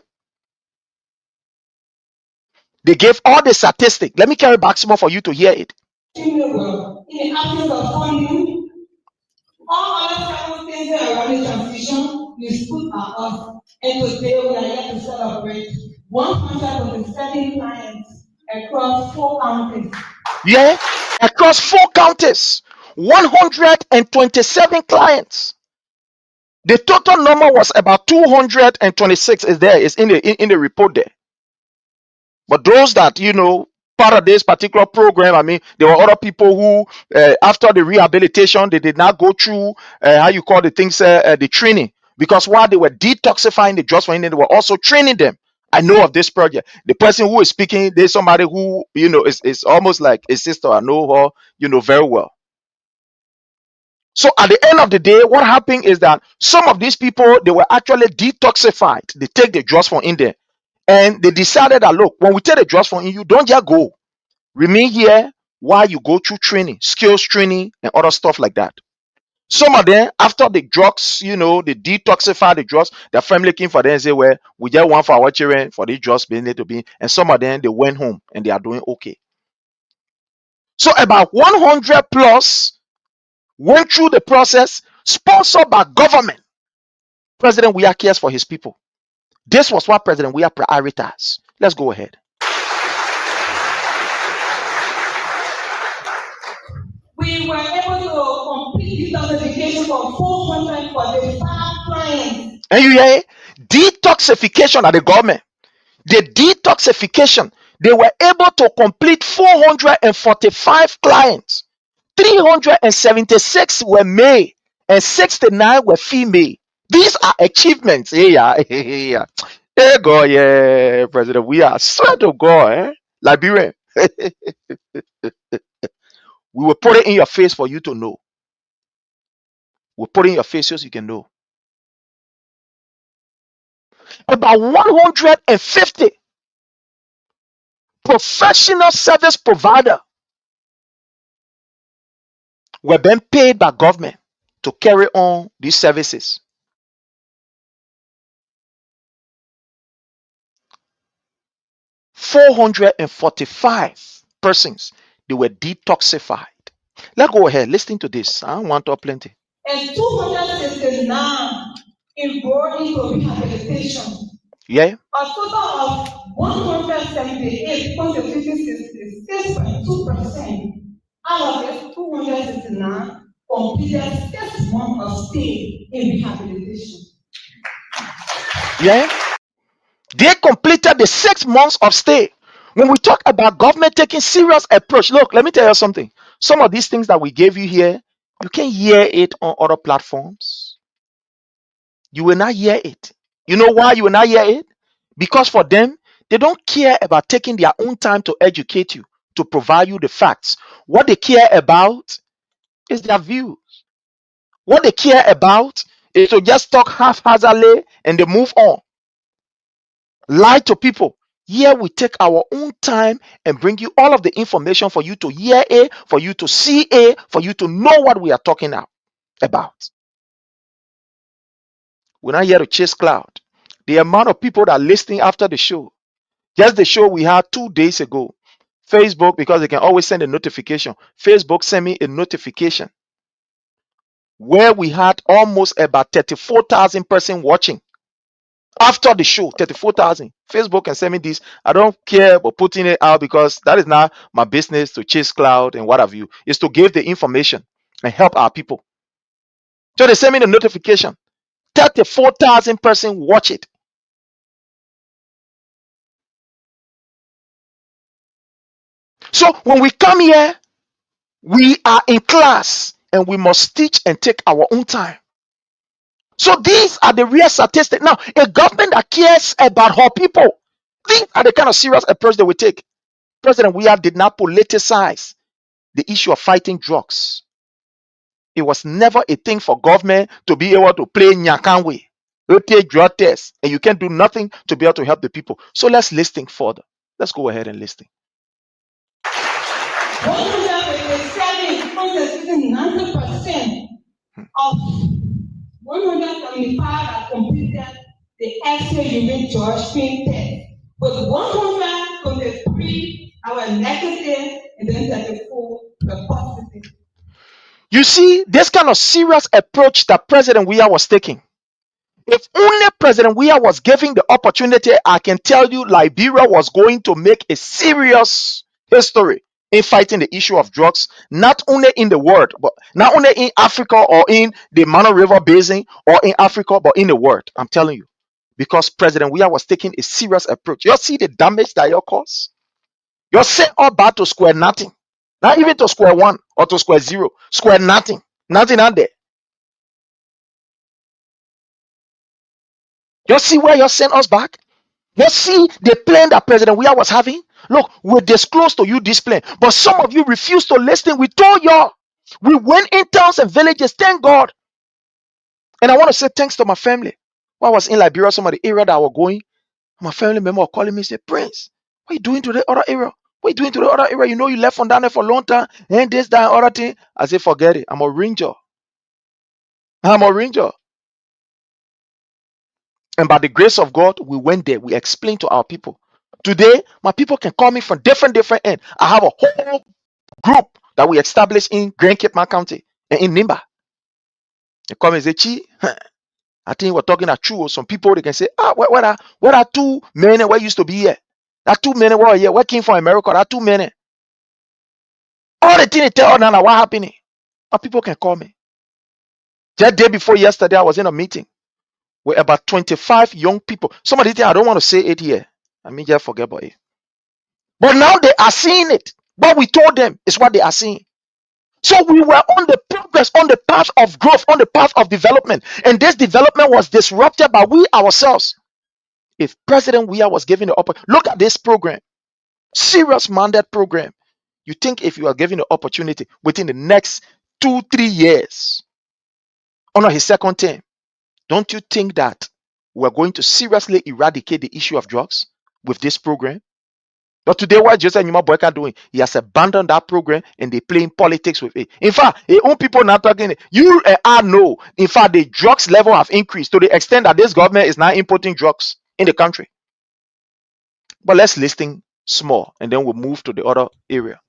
They gave all the statistics. Let me carry back some more for you to hear it. Extremely well. In the absence of funding, all other circumstances around the transition is put at us, and today we are here to celebrate 127 clients across 4 counties. Yeah, across 4 counties, 127 clients. The total number was about 226. Is there? It's in the report there. But those that part of this particular program, I mean, there were other people who, after the rehabilitation, they did not go through how you call the things, the training, because while they were detoxifying the drugs for Indian, they were also training them. I know of this project. The person who is speaking, there's somebody who is almost like a sister. I know her, very well. So at the end of the day, what happened is that some of these people, they were actually detoxified. They take the drugs from India. And they decided that, look, when we take the drugs from you, don't just go. Remain here while you go through training, skills training, and other stuff like that. Some of them, after the drugs, they detoxify the drugs, their family came for them and say, well, we just want for our children for these drugs being to be. And some of them, they went home and they are doing okay. So about 100 plus went through the process, sponsored by government. President Weah cares for his people. This was what President Weah prioritized. Let's go ahead. We were able to complete detoxification for 445 clients. And you hear detoxification at the government. The detoxification, they were able to complete 445 clients. 376 were male and 69 were female. These are achievements. Hey, God, yeah, President. We are swear to God, Liberian. We will put it in your face for you to know. We'll put it in your face so you can know. About 150 professional service providers were being paid by government to carry on these services. $445 persons, they were detoxified. Let's go ahead. Listen to this. I don't want to plenty. And 269 enrolled into rehabilitation. Yeah. A total of 178.66% out of this 269 completed 6 months of stay in rehabilitation. Yeah. They completed the 6 months of stay. When we talk about government taking serious approach, look, let me tell you something. Some of these things that we gave you here, you can hear it on other platforms. You will not hear it. You know why you will not hear it? Because for them, they don't care about taking their own time to educate you, to provide you the facts. What they care about is their views. What they care about is to just talk haphazardly and they move on. Lie to people. Here we take our own time and bring you all of the information for you to hear A, for you to see A, for you to know what we are talking about. We're not here to chase cloud. The amount of people that are listening after the show, Just the show we had 2 days ago. Facebook, because they can always send a notification. Facebook sent me a notification where we had almost about 34,000 person watching after the show. 34,000. Facebook can send me this. I don't care about putting it out because that is not my business to chase cloud and what have you. It's to give the information and help our people. So they send me the notification. 34,000 person watch it. So when we come here, we are in class and we must teach and take our own time. So these are the real statistics. Now, a government that cares about her people, these are the kind of serious approach they will take. President Weah did not politicize the issue of fighting drugs. It was never a thing for government to be able to play nyakanwe. You take drug tests and you can't do nothing to be able to help the people. So let's listen further. Let's go ahead and listen. 90% of 175 have completed the X-ray urine George test, with 123 our negative and then 34 were positive. You see, this kind of serious approach that President Weah was taking. If only President Weah was given the opportunity, I can tell you Liberia was going to make a serious history in fighting the issue of drugs, not only in the world, but not only in Africa or in the Mano River Basin or in Africa, but in the world. I'm telling you, because President Weah was taking a serious approach. You see the damage that you cause? You're sent all back to square nothing, not even to square one or to square zero, square nothing, nothing out there. You see where you sent us back? You see the plan that President Weah was having? Look, we disclosed to you this plan, but some of you refused to listen. We told y'all. We went in towns and villages, thank God. And I want to say thanks to my family. When I was in Liberia, some of the area that I was going, my family member was calling me and say, Prince, what are you doing to the other area? What are you doing to the other area? You know you left from down there for a long time, and this, that, and other thing. I said, forget it. I'm a ranger. I'm a ranger. And by the grace of God, we went there. We explained to our people. Today, my people can call me from different ends. I have a whole group that we established in Grand Cape Mount County and in Nimba. They come and say, Chi, I think we're talking at true. Some people they can say, where are 2 men where used to be here? That 2 men were here. Where came from America? That 2 men. All the things they tell now what happening. My people can call me. That day before yesterday, I was in a meeting with about 25 young people. Somebody think I don't want to say it here. I mean, just forget about it. But now they are seeing it. What we told them is what they are seeing. So we were on the progress, on the path of growth, on the path of development. And this development was disrupted by we ourselves. If President Weah was given the opportunity, look at this program, serious mandate program. You think if you are given the opportunity within the next 2-3 years, under his second term, don't you think that we're going to seriously eradicate the issue of drugs with this program? But today, what Joseph Numa Boyka doing? He has abandoned that program and they playing politics with it. In fact, his own people not talking. You and I know. In fact, the drugs level have increased to the extent that this government is now importing drugs in the country. But let's listen small and then we'll move to the other area.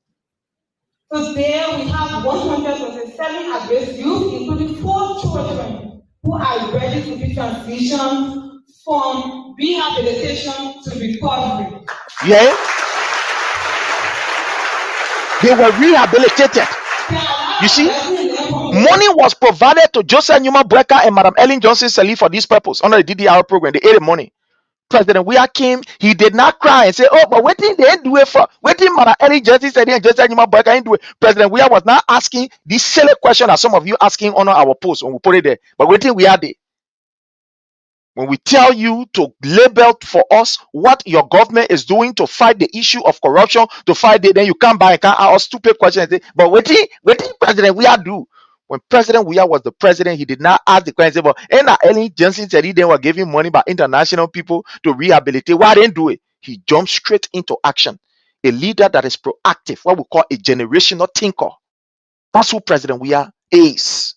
Today, we have 127 at-risk youth, including 4 children who are ready to be transitioned from rehabilitation to recovery. Yeah. They were rehabilitated. You see, money was provided to Joseph Numa Boyka and Madam Ellen Johnson Sirleaf for this purpose under the DDR program. They ate the money. President Weah came, he did not cry and say, oh, but what did they do it for? What did Madam Ellen Johnson Sirleaf and Joseph Numa Boyka didn't do it? President Weah was not asking this silly question that some of you asking on our post when we put it there. But what did we are there? When we tell you to label for us what your government is doing to fight the issue of corruption, to fight it, then you come by and can't ask stupid questions and say, but what did President Weah do? When President Weah was the president, he did not ask the question, but Ellen Johnson said they were giving money by international people to rehabilitate. Why didn't do it? He jumped straight into action. A leader that is proactive, what we call a generational thinker. That's who President Weah is.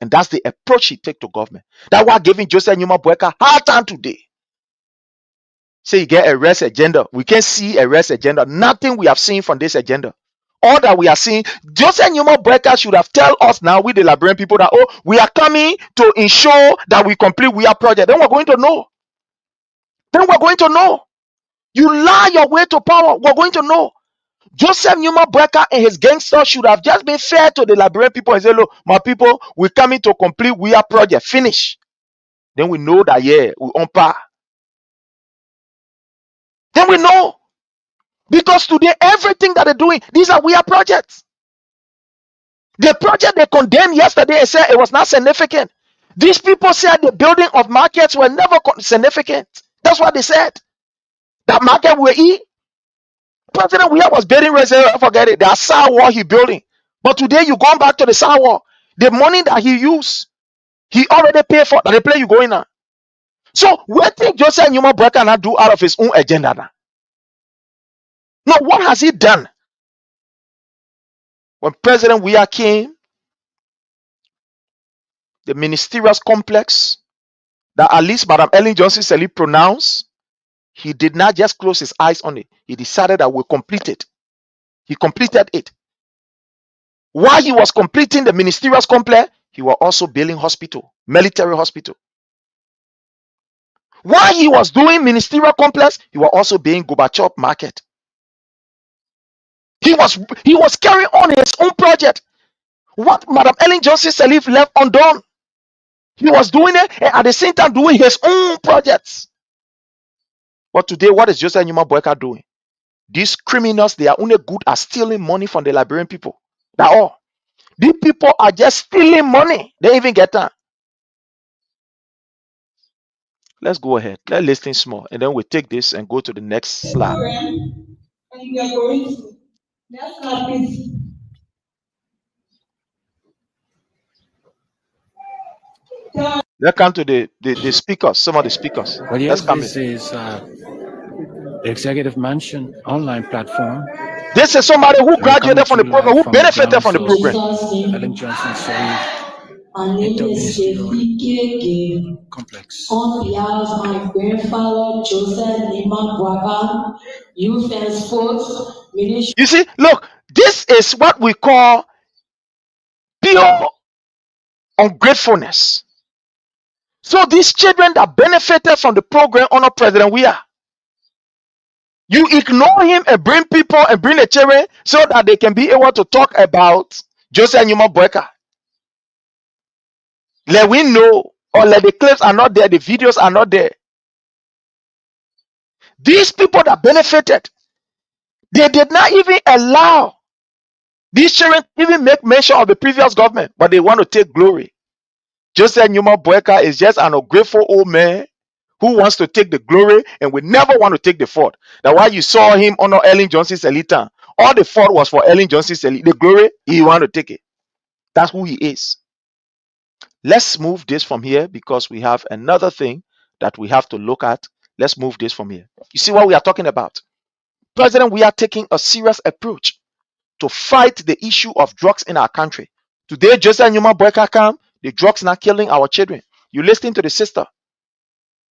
And that's the approach he take to government. That's why giving Joseph Numa Boyka hard time today. say you get a rest agenda. We can see a rest agenda. Nothing we have seen from this agenda. All that we are seeing, Joseph Newman Breaker should have tell us now, with the Liberian people, that we are coming to ensure that we complete we are project. Then we're going to know. Then we're going to know. You lie your way to power. We're going to know. Joseph Newman Breaker and his gangsters should have just been fair to the Liberian people and say, look, my people, we're coming to complete we are project. Finish. Then we know that, yeah, we on par. Then we know. Because today, everything that they're doing, these are we are projects. The project they condemned yesterday and said it was not significant. These people said the building of markets were never significant. That's what they said. That market will eat. President Weah was building reservoir, forget it. That sour wall he building. But today you going back to the sour wall. The money that he used, he already paid for. That the play you going now. So what think Joseph Newman Breaker not do out of his own agenda now? No, what has he done? When President Weah came, the ministerial complex that at least Madam Ellen Johnson Sirleaf pronounced, he did not just close his eyes on it. He decided that we'll complete it. He completed it. While he was completing the ministerial complex, he was also building hospital, military hospital. While he was doing ministerial complex, he was also building Gorbachev market. He was carrying on his own project. What Madam Ellen Johnson Sirleaf left undone, he was doing it and at the same time doing his own projects. But today, what is Joseph Newman Breaker doing? These criminals, they are only good at stealing money from the Liberian people. That's all. These people are just stealing money. They even get that. Let's go ahead. Let's listen small. And then we take this and go to the next slide. And we are going to. Next slide, please. Let's come to the speakers, some of the speakers. Well, yes, Let's come this in. is the Executive Mansion online platform. This is somebody who And we're coming graduated from to the you program, live who from the benefited ground from the floor. program. Ellen Johnson Sirleaf My name is Interministerial Shefiki Complex. on behalf of my grandfather, Joseph Nima Braga, Youth and Sports Ministry. You see, look, this is what we call pure ungratefulness. So these children that benefited from the program under President Weah, you ignore him and bring people and bring the children so that they can be able to talk about Joseph Newman Breaker. Let we know, or let the clips are not there, the videos are not there. These people that benefited, they did not even allow these children to even make mention of the previous government, but they want to take glory. Joseph Newman Breaker is just an ungrateful old man who wants to take the glory and will never want to take the fault. That's why you saw him honor Ellen Johnson Sirleaf. All the fault was for Ellen Johnson Sirleaf. The glory, he want to take it. That's who he is. Let's move this from here because we have another thing that we have to look at. Let's move this from here. You see what we are talking about? President, we are taking a serious approach to fight the issue of drugs in our country. Today, Joseph Newman Breaker come, the drugs not killing our children. You listen to the sister.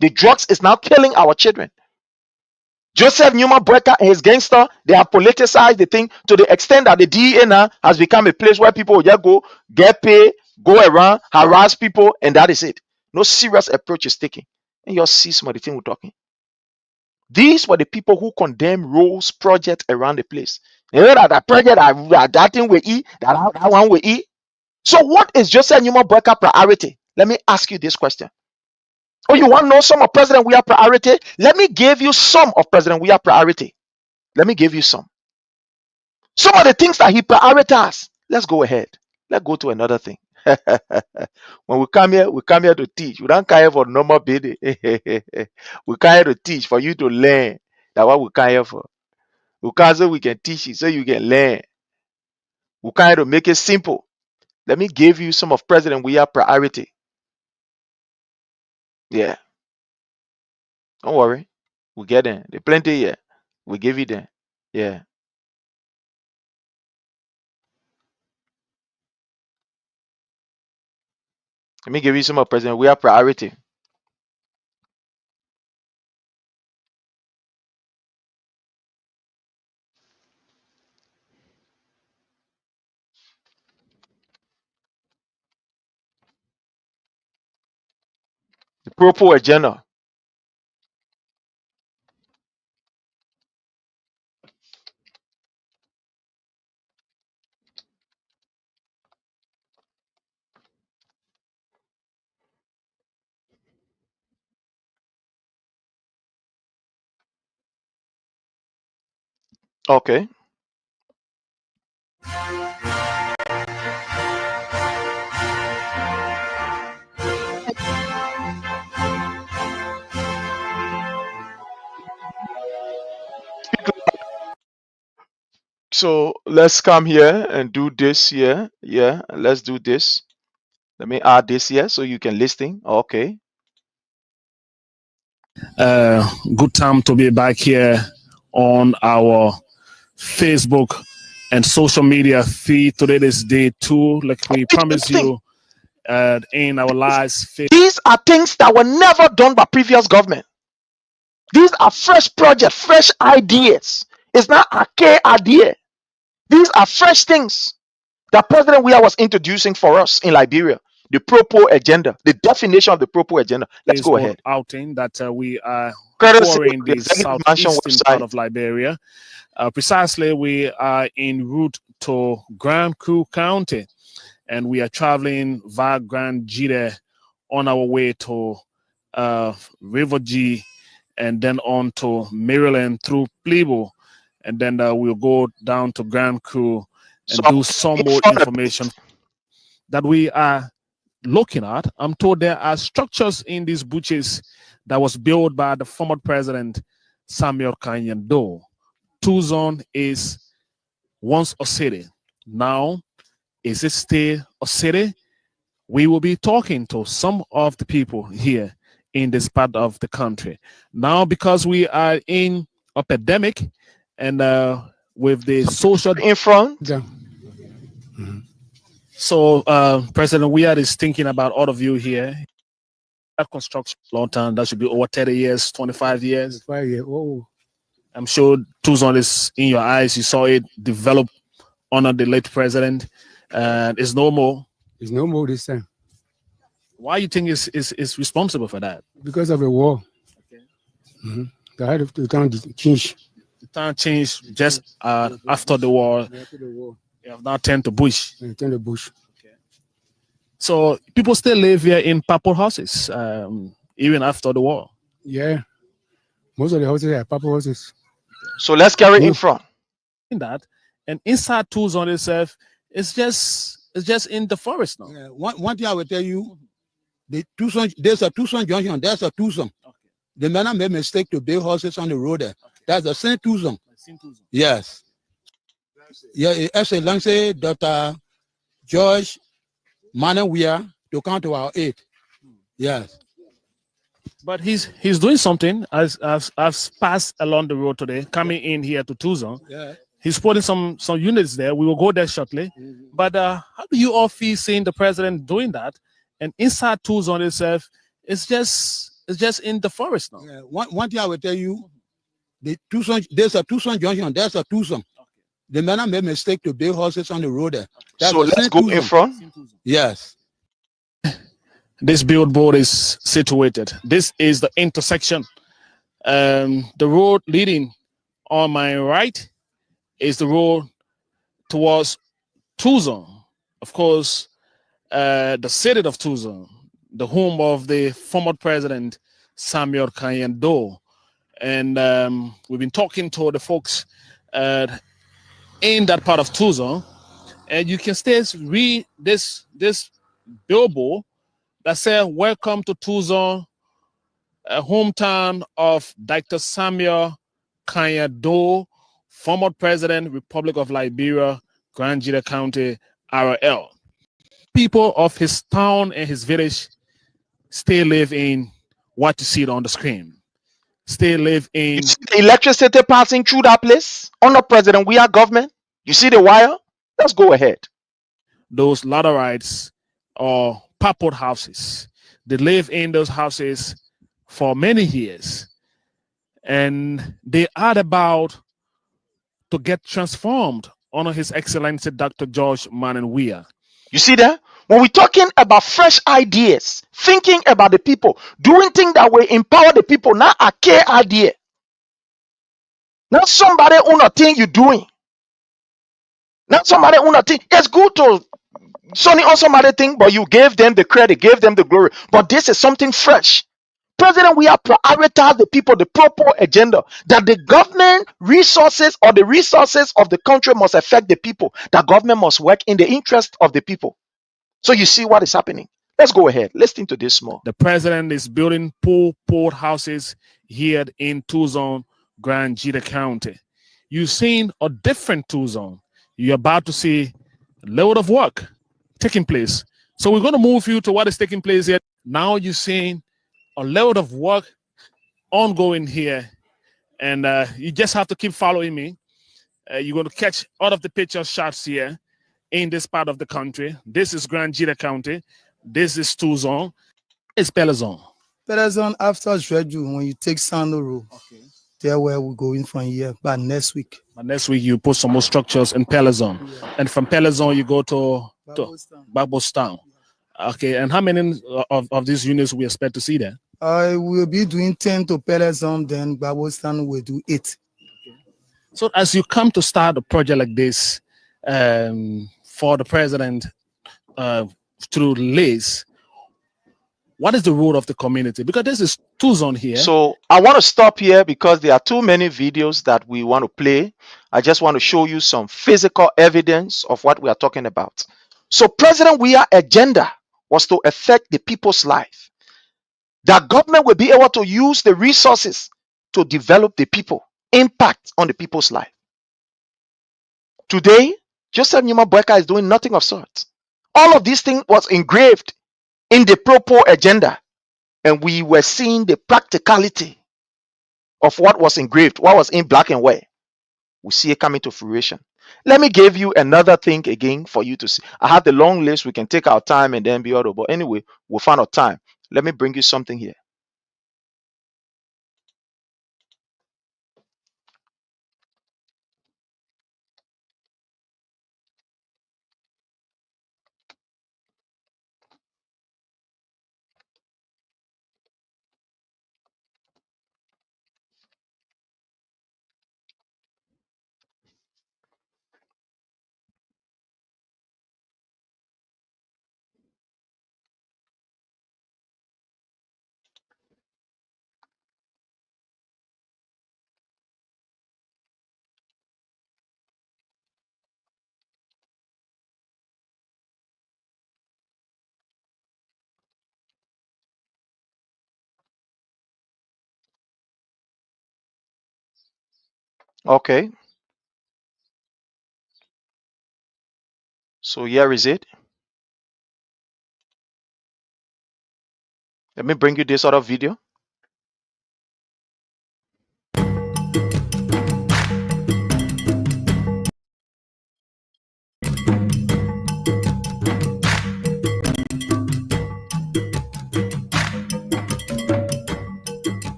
The drugs is now killing our children. Joseph Newman Breaker and his gangster, they have politicized the thing to the extent that the DEA now has become a place where people will just go, get paid, go around, harass people, and that is it. No serious approach is taken. And you'll see some of the thing we're talking. These were the people who condemned Rose project around the place. You know that project, that thing we eat, that one we eat. So what is Joseph Newman Breaker priority? Let me ask you this question. Oh, you want to know some of President Weah priority? Let me give you some of President Weah priority. Let me give you some. Some of the things that he prioritized. Let's go ahead. Let's go to another thing. When we come here to teach. We don't come here for normal building. We come here to teach for you to learn. That's what we come here for. We come so we can teach you so you can learn. We come here to make it simple. Let me give you some of President Weah priority. Yeah. Don't worry. We get them. There's plenty here. We give you them. Yeah. Let me give you some of President Weah priority. The Propo agenda. Okay. So let's come here and do this here. Yeah, let's do this. Let me add this here so you can listen. Okay. Good time to be back here on our Facebook and social media feed. Today is day 2, like we promised you in our lives. These are things that were never done by previous government. These are fresh projects, fresh ideas. It's not a K idea. These are fresh things that President Weah was introducing for us in Liberia. The Propo agenda, the definition of the Propo agenda. Let's go ahead. Outing that we are Courtesy touring of the the Executive Mansion southeastern part website. of Liberia. Precisely, we are en route to Grand Coup County, and we are traveling via Grand Jide on our way to River G, and then on to Maryland through Plebo, and then we'll go down to Grand Coup and do some more information that we are looking at. I'm told there are structures in these butches that was built by the former president Samuel Kanyan Doe. Tucson is once a city. Now, is it still a city? We will be talking to some of the people here in this part of the country. Now, because we are in a pandemic and with the social in front. Yeah. So President Weah is thinking about all of you here. That construction long time, that should be over 30 years, 25 years. 5 years. Oh. I'm sure Tucson is in your eyes. You saw it develop under the late president. It's no more. It's no more this time. Why you think is responsible for that? Because of the war. Okay. The head of the town changed. The town changed just after the war. After the war. You have now turned to bush. Turned to bush. Okay. So people still live here in purple houses, even after the war. Yeah. Most of the houses are purple houses. So let's carry in front. In that, and inside Tucson itself, it's just in the forest now. Yeah. One thing I will tell you, the Tucson, there's a Tucson junction, there's a Tucson. Okay. The man made a mistake to build houses on the road there. Okay. That's the same Tucson. Yes. Yeah, Excellency Dr. George Manuel Weah to come to our aid. Yes. But he's doing something as I've passed along the road today, coming in here to Tucson. Yeah. He's putting some units there. We will go there shortly. But how do you all feel seeing the president doing that? And inside Tucson itself, it's just in the forest now. Yeah. One thing I will tell you, the Tucson, there's a Tucson junction, there's a Tucson. Okay. The man made a mistake to build houses on the road there. Okay. So let's go in front. Yes. This billboard is situated. This is the intersection. The road leading on my right is the road towards Tucson. Of course, the city of Tucson, the home of the former president Samuel Kanyan Doe. And we've been talking to the folks in that part of Tucson, and you can still read this billboard that says, "Welcome to Tucson, a hometown of Dr. Samuel Kanyan Doe, former president, Republic of Liberia, Grand Jide County, RL." People of his town and his village still live in what you see on the screen. Still live in. You see the electricity passing through that place under President Weah government. You see the wire? Let's go ahead. Those laterites or purple houses. They live in those houses for many years, and they are about to get transformed under His Excellency Dr. George Manuel Weah. You see that? When we're talking about fresh ideas, thinking about the people, doing things that will empower the people, not a care idea. Not somebody who not think you're doing. Not somebody who not think. It's good to Sonny on somebody think, but you gave them the credit, gave them the glory. But this is something fresh. President, we have prioritized the people, the proper agenda that the government resources or the resources of the country must affect the people. That government must work in the interest of the people. So you see what is happening. Let's go ahead. Listen to this more. The president is building pool port houses here in Tucson, Grand Gita County. You've seen a different Tucson. You're about to see a load of work taking place. So we're going to move you to what is taking place here. Now you're seeing a load of work ongoing here. And you just have to keep following me. You're going to catch all of the picture shots here in this part of the country. This is Grand Gita County. This is Tucson. It's Pelazon. Pelazon after Dreju, when you take Sando Road, there where we're going from here by next week. But next week you put some more structures in Pelazon. Yeah. And from Pelazon you go to Babostown. Okay, and how many of these units we expect to see there? I will be doing 10 to Pelazon, then Babostown will do 8. Okay. So as you come to start a project like this for the president through LACE, what is the role of the community? Because this is Tucson here. So I want to stop here because there are too many videos that we want to play. I just want to show you some physical evidence of what we are talking about. So President Weah's agenda was to affect the people's life. That government will be able to use the resources to develop the people, impact on the people's life. Today, Joseph Numa Boyka is doing nothing of sorts. All of these things was engraved in the proper agenda, and we were seeing the practicality of what was engraved, what was in black and white. We see it coming to fruition. Let me give you another thing again for you to see. I have the long list. We can take our time and then be audible. But anyway, we'll find our time. Let me bring you something here. Okay. So here is it. Let me bring you this other video.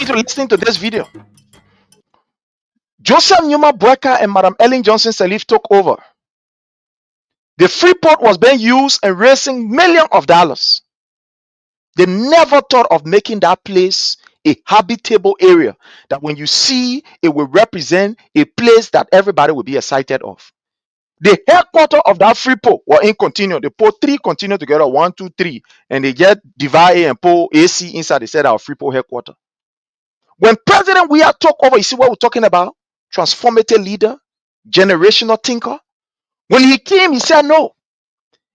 To listening to this video. Joseph Numa Boyka and Madam Ellen Johnson Sirleaf took over. The Freeport was being used and raising millions of dollars. They never thought of making that place a habitable area, that when you see it will represent a place that everybody will be excited of. The headquarters of that Freeport were in continuum. They put 3 continuum together, 1, 2, 3, and they just divide it and put AC inside. They said our Freeport headquarters. When President Weah took over, you see what we're talking about? Transformative leader, generational thinker. When he came, he said, no,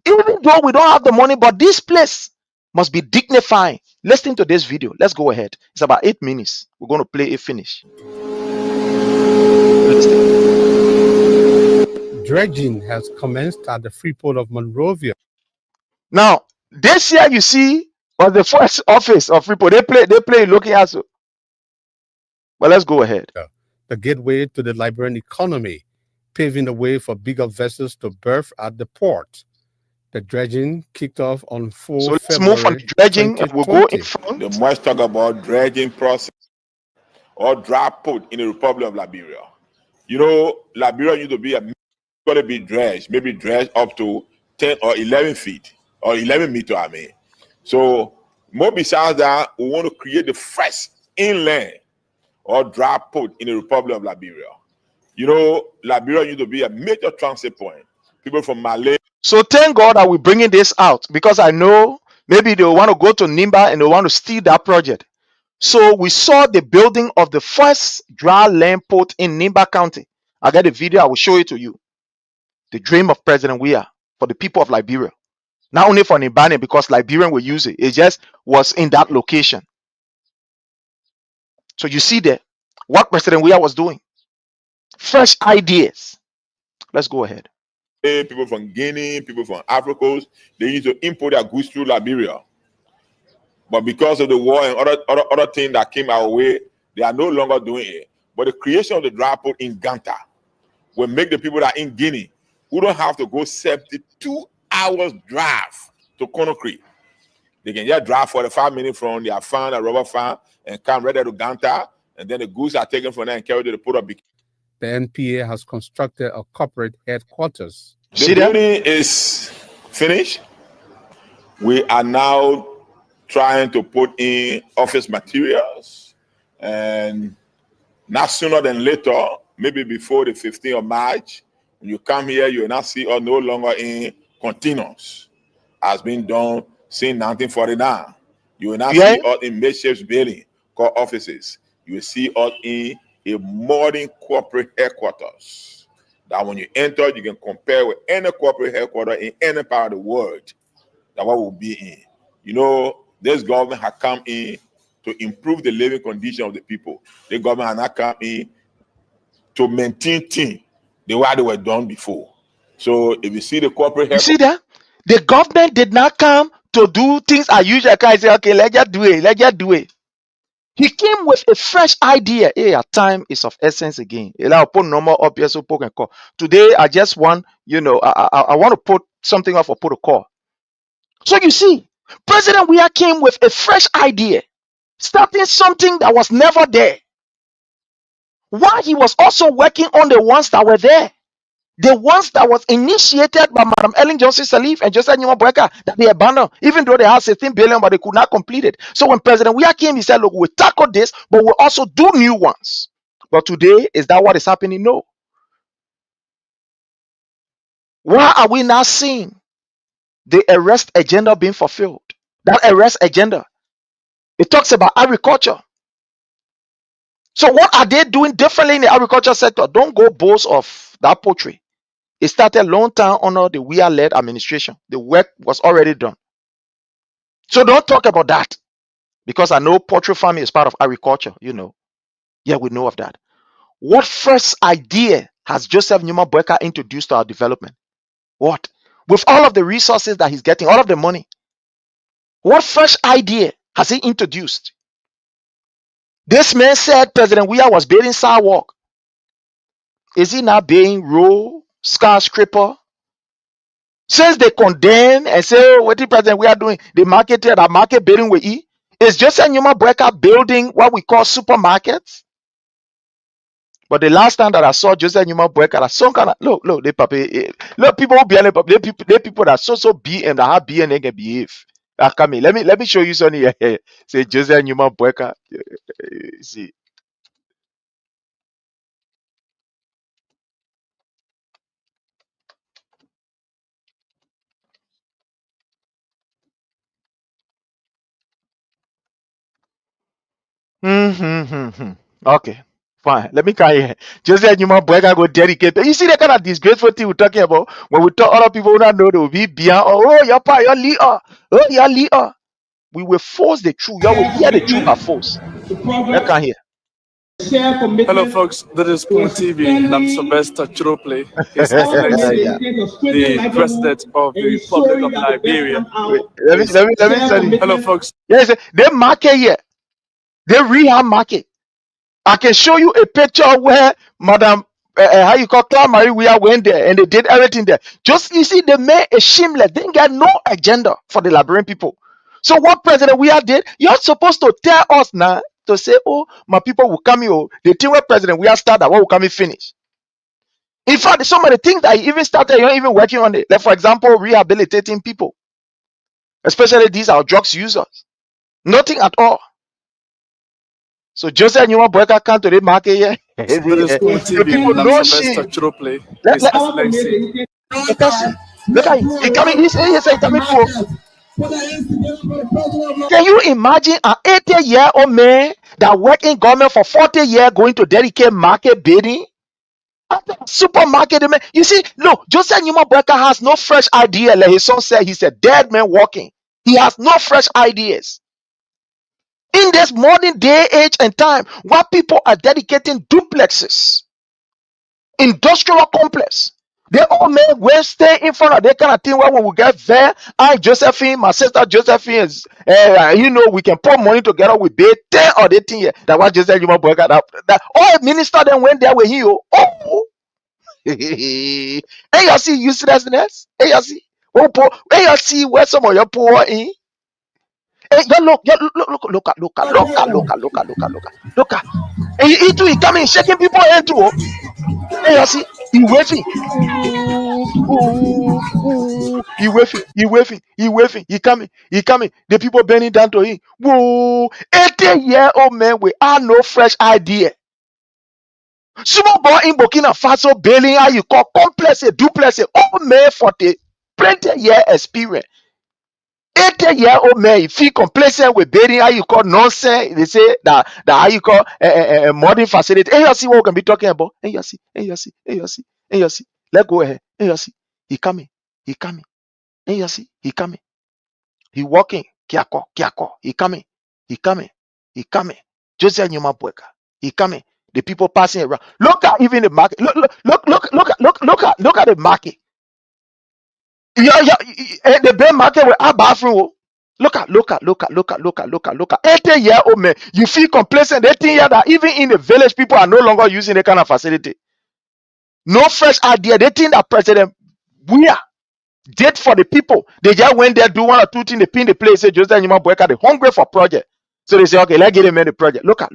even though we don't have the money, but this place must be dignified. Listen to this video. Let's go ahead. It's about 8 minutes. We're going to play it finish. Dredging has commenced at the Freeport of Monrovia. Now, this year you see was the first office of Freeport. They play looking at. Well, let's go ahead. The gateway to the Liberian economy, paving the way for bigger vessels to berth at the port. The dredging kicked off on 4 So let's February move from the dredging and we'll go in 2020. front. The most talk about dredging process or dry port in the Republic of Liberia. You know, Liberia used to be a going to be dredged, maybe dredged up to 10 or 11 feet or 11 meters, I mean. So, more besides that, we want to create the first inland or dry port in the Republic of Liberia. You know, Liberia used to be a major transit point. People from Malay. So thank God that we're bringing this out, because I know maybe they want to go to Nimba and they want to steal that project. So we saw the building of the first dry land port in Nimba County. I got a video, I will show it to you. The dream of President Weah for the people of Liberia. Not only for Nimbane, because Liberian will use it. It just was in that location. So you see there what President Weah was doing. Fresh ideas. Let's go ahead. People from Guinea, people from Africa, they used to import their goods through Liberia. But because of the war and other things that came our way, they are no longer doing it. But the creation of the dry port in Ganta will make the people that are in Guinea, who don't have to go 72 hours drive to Conakry. They can just drive 45 minutes from their farm, a rubber farm, and come right there to Ganta, and then the goods are taken from there and carried to the port of Bikini. The NPA has constructed a corporate headquarters. The building is finished. We are now trying to put in office materials, and not sooner than later, maybe before the 15th of March, when you come here, you will not see us no longer in containers, has been done since 1949. You will not see us in makeshift building called offices. You will see us in a modern corporate headquarters that when you enter, you can compare with any corporate headquarters in any part of the world that what will be in. You know, this government has come in to improve the living condition of the people. The government has not come in to maintain things the way they were done before. So if you see the corporate You see that? The government did not come to do things as usual. I say, okay, let's just do it. Let's just do it. He came with a fresh idea. Hey, our time is of essence again. I'll put normal up here so poke and call. Today, I just want, I want to put something off or put a call. So you see, President Weah came with a fresh idea, starting something that was never there. While he was also working on the ones that were there. The ones that was initiated by Madam Ellen Johnson Sirleaf and Joseph Numa Boyka that they abandoned, even though they had 16 billion, but they could not complete it. So when President Weah came, he said, look, we'll tackle this, but we'll also do new ones. But today, is that what is happening? No. Why are we now seeing the arrest agenda being fulfilled? That arrest agenda, it talks about agriculture. So what are they doing differently in the agriculture sector? Don't go boast of that poultry. It started long time under the Weah-led administration. The work was already done. So don't talk about that. Because I know poultry farming is part of agriculture, Yeah, we know of that. What first idea has Joseph Numa Boyka introduced to our development? What? With all of the resources that he's getting, all of the money. What fresh idea has he introduced? This man said President Weah was building sidewalk. Is he now building road, skyscraper? Since they condemn and say, oh, what the President Weah doing? The market building with E. Is Joseph Numa Boyka building what we call supermarkets? But the last time that I saw Joseph Numa Boyka, that some kind of look, people who behave, they people that so BM that have BM they can behave. Come in, let me show you something here. Say Joseph Numa Boyka. See. Okay, fine. Let me come here. Joseph Numa Boyka go dedicate. You see the kind of disgraceful thing we're talking about when we talk other people who don't know they will be beyond. Oh, your leader. Oh, your leader. We will force the truth. You will hear the truth by force. I can't hear. Hello, folks. This is Poon TV, and I'm Sylvester Chirople, His Excellency, the President of the Republic of Liberia. Let me tell you. Hello, folks. Yes, they market here. They rehab market. I can show you a picture where Madam, how you call Claire Marie Weah went there and they did everything there. Just, you see, they made a shameless. They didn't get no agenda for the Liberian people. So what President Weah did, you're supposed to tell us now to say, oh, my people will come here. The thing where President Weah started, what will come and finish. In fact, some of the things that he even started, you're even working on it. Like, for example, rehabilitating people, especially these are drugs users. Nothing at all. So Joseph Numa Boyka come to the market here. Witherspoon The TV, people I'm know Sylvester shit. Chirople, Let, His let, Excellency. look at him. He coming. He say coming for. Can you imagine an 80-year-old man that worked in government for 40 years going to dedicate market bidding? After supermarket, man. You see, no, Joseph Numa Boyka has no fresh idea. Like his son said, he's a dead man walking. He has no fresh ideas. In this modern day, age, and time, where people are dedicating duplexes, industrial complex, they all may well stay in front of that kind of thing. Where when we get there, I, Josephine, my sister Josephine, is, we can put money together with bid 10 or 18 years. That was Joseph Numa Boyka. That all minister then went there with him. Oh, hey, you see uselessness. Hey, you see, hey, you see where some of your poor in. Hey, look, look. And he too, he coming, shaking people hand too. Hey, you see, he waving. He waving. He coming. The people bending down to him. Whoa, 80-year-old man with no fresh idea. Small boy in Burkina Faso bailing how you call complex a duplex, old man for the 20-year experience. 80-year-old man, if he complacent with building how you call nonsense, they say that how you call a modern facility. And you see what we can be talking about. And you see. Let go ahead. And you see, he coming. And you see, he coming. He walking. Kiako. He coming. Joseph Numa Boyka. He coming. The people passing around. Look at even the market. Look at the market. The bear market with our bathroom. Look at 80-year-old man. You feel complacent. 18 years that even in the village, people are no longer using that kind of facility. No fresh idea. They think that President Buya did for the people. They just went there, do one or two things, they pin the place, say Joseph Numa Boyka, they hungry for project. So they say, okay, let's get them in the project. Look at.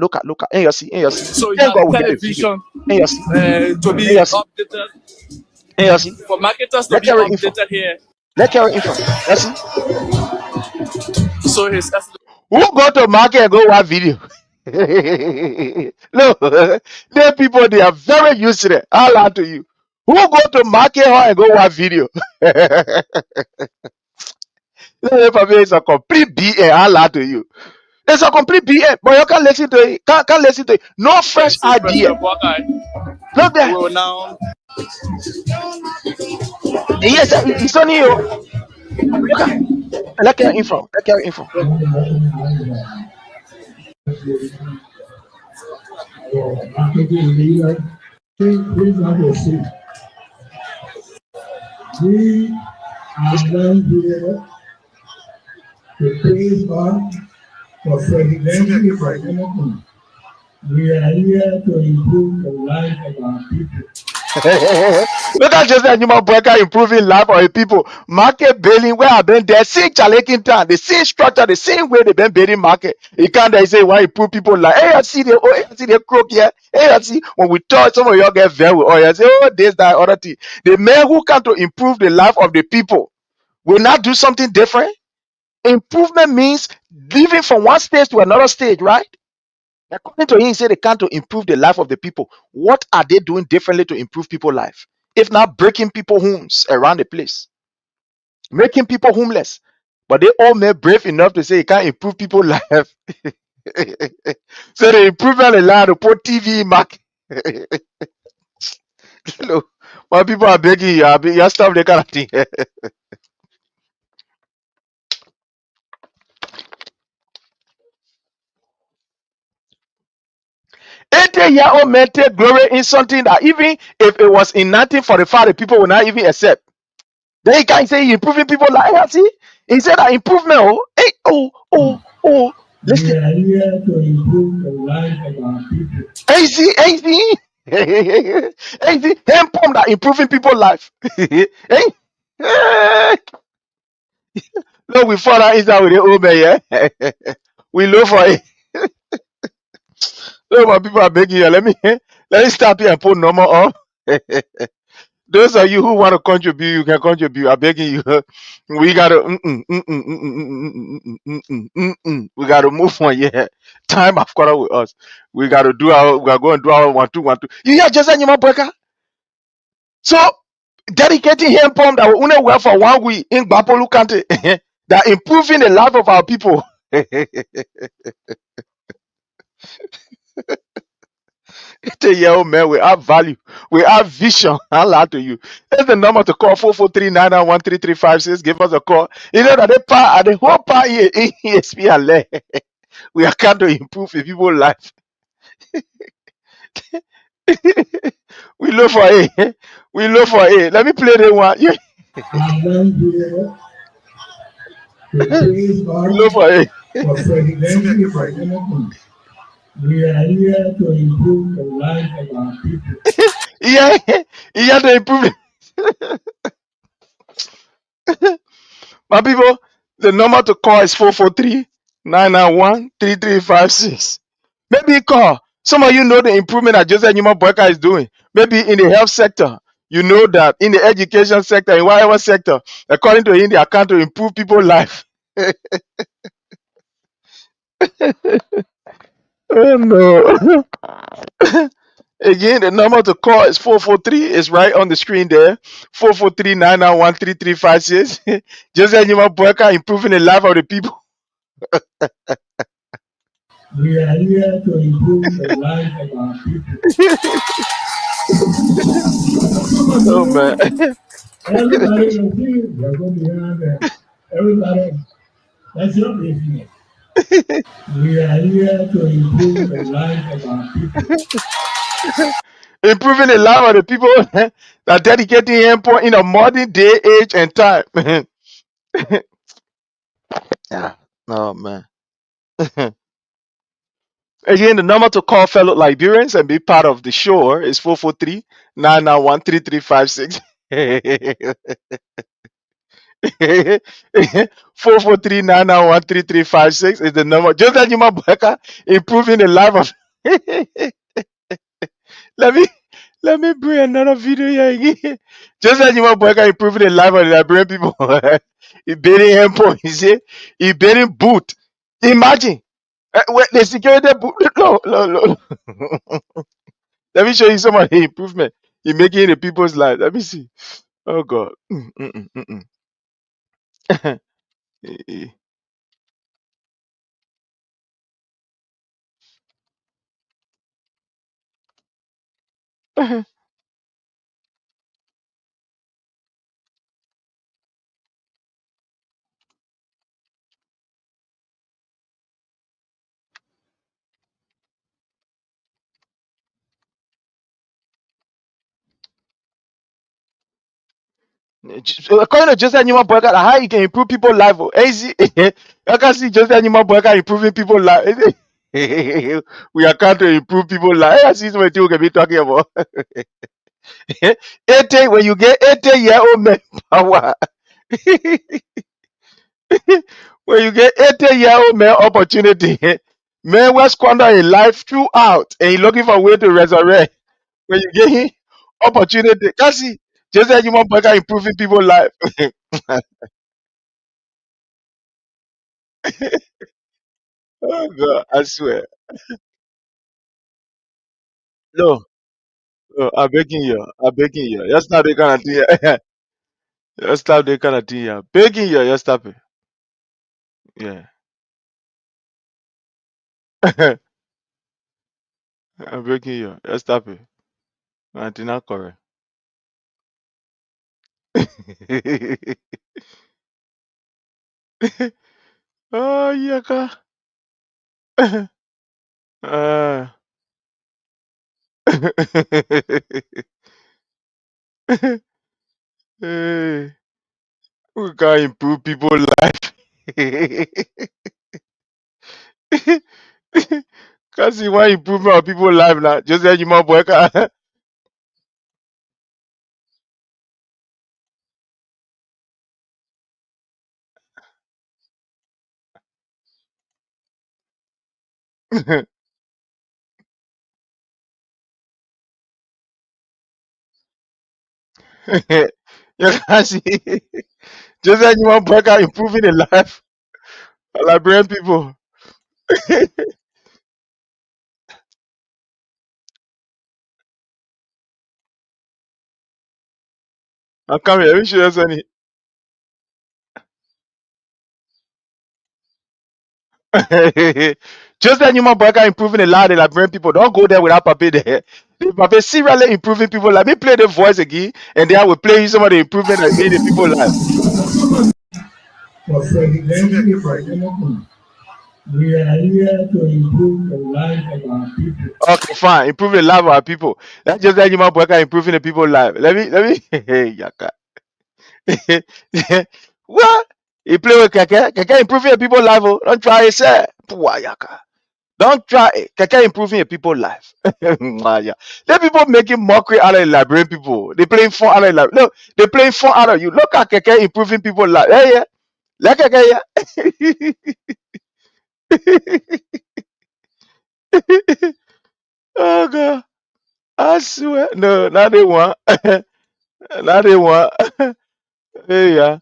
And you see. So you have television to be updated. And you see. For marketers to be updated here. Let's carry info. Let's see. So his who go to market and go watch video? No, there people, they are very useless. I'll lie to you. Who go to market hall and go watch video? It's a complete BA. I'll lie to you. It's a complete BA, but you can't listen to it. Can't listen to it. No fresh idea. Look there. Yes, it's on you. Look at. Let's carry info. We are going here to praise God for presidential development. We are here to improve the life of our people. Look at Joseph Numa Boyka improving life of the people. Market building where I've been there, same challenging town, the same structure, the same way they've been building market. You can't say why you put people like, hey, I see the crook here. Hey, I see when we talk, some of y'all get very with oil. Say, oh, this, that, other thing. The man who come to improve the life of the people will not do something different. Improvement means living from one stage to another stage, right? According to him, he said they can't to improve the life of the people. What are they doing differently to improve people's life? If not breaking people's homes around the place, making people homeless. But they all made brave enough to say you can't improve people's life. So the improvement in life to put TV in market. Look, my people are begging you stop the kind of thing. 80-year-old man take glory in something that even if it was in 1945, the people will not even accept. Then he can't say he improving people like see? He said that improvement. Oh, hey, oh. Listen. We are here to improve the life of our people. Hey, see. Hand pump that improving people's life. Hey. Look, we fall out inside with the old man, yeah. We low for it. Look, my people are begging you. Let me stop here and put normal on. Those of you who want to contribute, you can contribute. I'm begging you. We gotta we gotta move on. Yeah, time have caught up with us. We gotta do our. We are going to do our 1 2 1 2. You hear just any breaker? So dedicating hand pump that will only work for 1 week in Bapolu County that improving the life of our people. Tell you, oh man, we have value, we have vision. I lie to you. Here's the number to call 443-991-3356. Give us a call. You know that the whole part here in ESP and led. We are trying to improve the people's life. We look for it. We look for it. Let me play the one. Yeah. We look for it. For presidential development, we are here to improve the life of our people. Yeah, yeah, to improve it. My people, the number to call is 443-991-3356. Maybe call. Some of you know the improvement that Joseph Newman Boyka is doing. Maybe in the health sector, you know that in the education sector, in whatever sector, according to him, they are trying to improve people's life. Oh no. Again, the number to call is 443. It's right on the screen there. 443-991-3356. Joseph Newman Boyka improving the life of the people. We are here to improve the life of our people. Oh man. Everybody will see we're going to have everybody. That's your business. We are here to improve the life of our people. Improving the life of the people that are dedicating him in a modern day, age, and time. Yeah. Oh man. Again, the number to call fellow Liberians and be part of the show is 443-991-3356. 443-991-3356 is the number. Just like Juma Baka improving the life of. Let me bring another video here again. Just like Juma Baka improving the life of the Liberian people. He building handphone. He building boot. Imagine. The security boot. No. Let me show you some of the improvement in making the people's life. Let me see. Oh God. According to Joseph Newman Boyka, how you can improve people's life. Easy. I can see Joseph Newman Boyka improving people's life. We are trying to improve people's life. I see what you can be talking about. 80, when you get 80-year-old man power. When you get 80-year-old man opportunity, man will squander a life throughout and he looking for a way to resurrect. When you get him opportunity, can see Joseph Newman Boyka improving people's life. Oh God, I swear. No, no, I'm begging you. I'm begging you. Just stop the kind of thing. Just stop the kind of thing. Yeah. Begging you. Just stop it. Yeah. I'm begging you. Just stop it. I did not correct. Oh, yeah, God. Uh, hey, we can improve people's life. Cause you want improvement of people's life now. Just like you more boy. You can see Joseph Newman Burger improving the life of Liberian people. I'm coming. Let me show you something. Joseph Newman Burger improving the life of the Liberian people. Don't go there without Pape there. Pape serially improving people. Let me play the voice again, and then I will play you some of the improvement that made the people life. We are here to improve the life of our people. Okay, fine. Improve the life of our people. That's just like Newman Burger improving the people's life. Let me. Hey, Yaka. What? He play with Keke. Keke improving the people's life. Oh. Don't try it, sir. Poor Yaka. Don't try it. Keke improving the people's life. Yeah. Let people making mockery out of the Liberian people. They playing fun out of the No, they playing fun out of you. Look at Keke improving people's life. Hey, yeah. Like Keke, yeah. Oh, God. I swear. No, not they want. Not they want. Hey, yeah.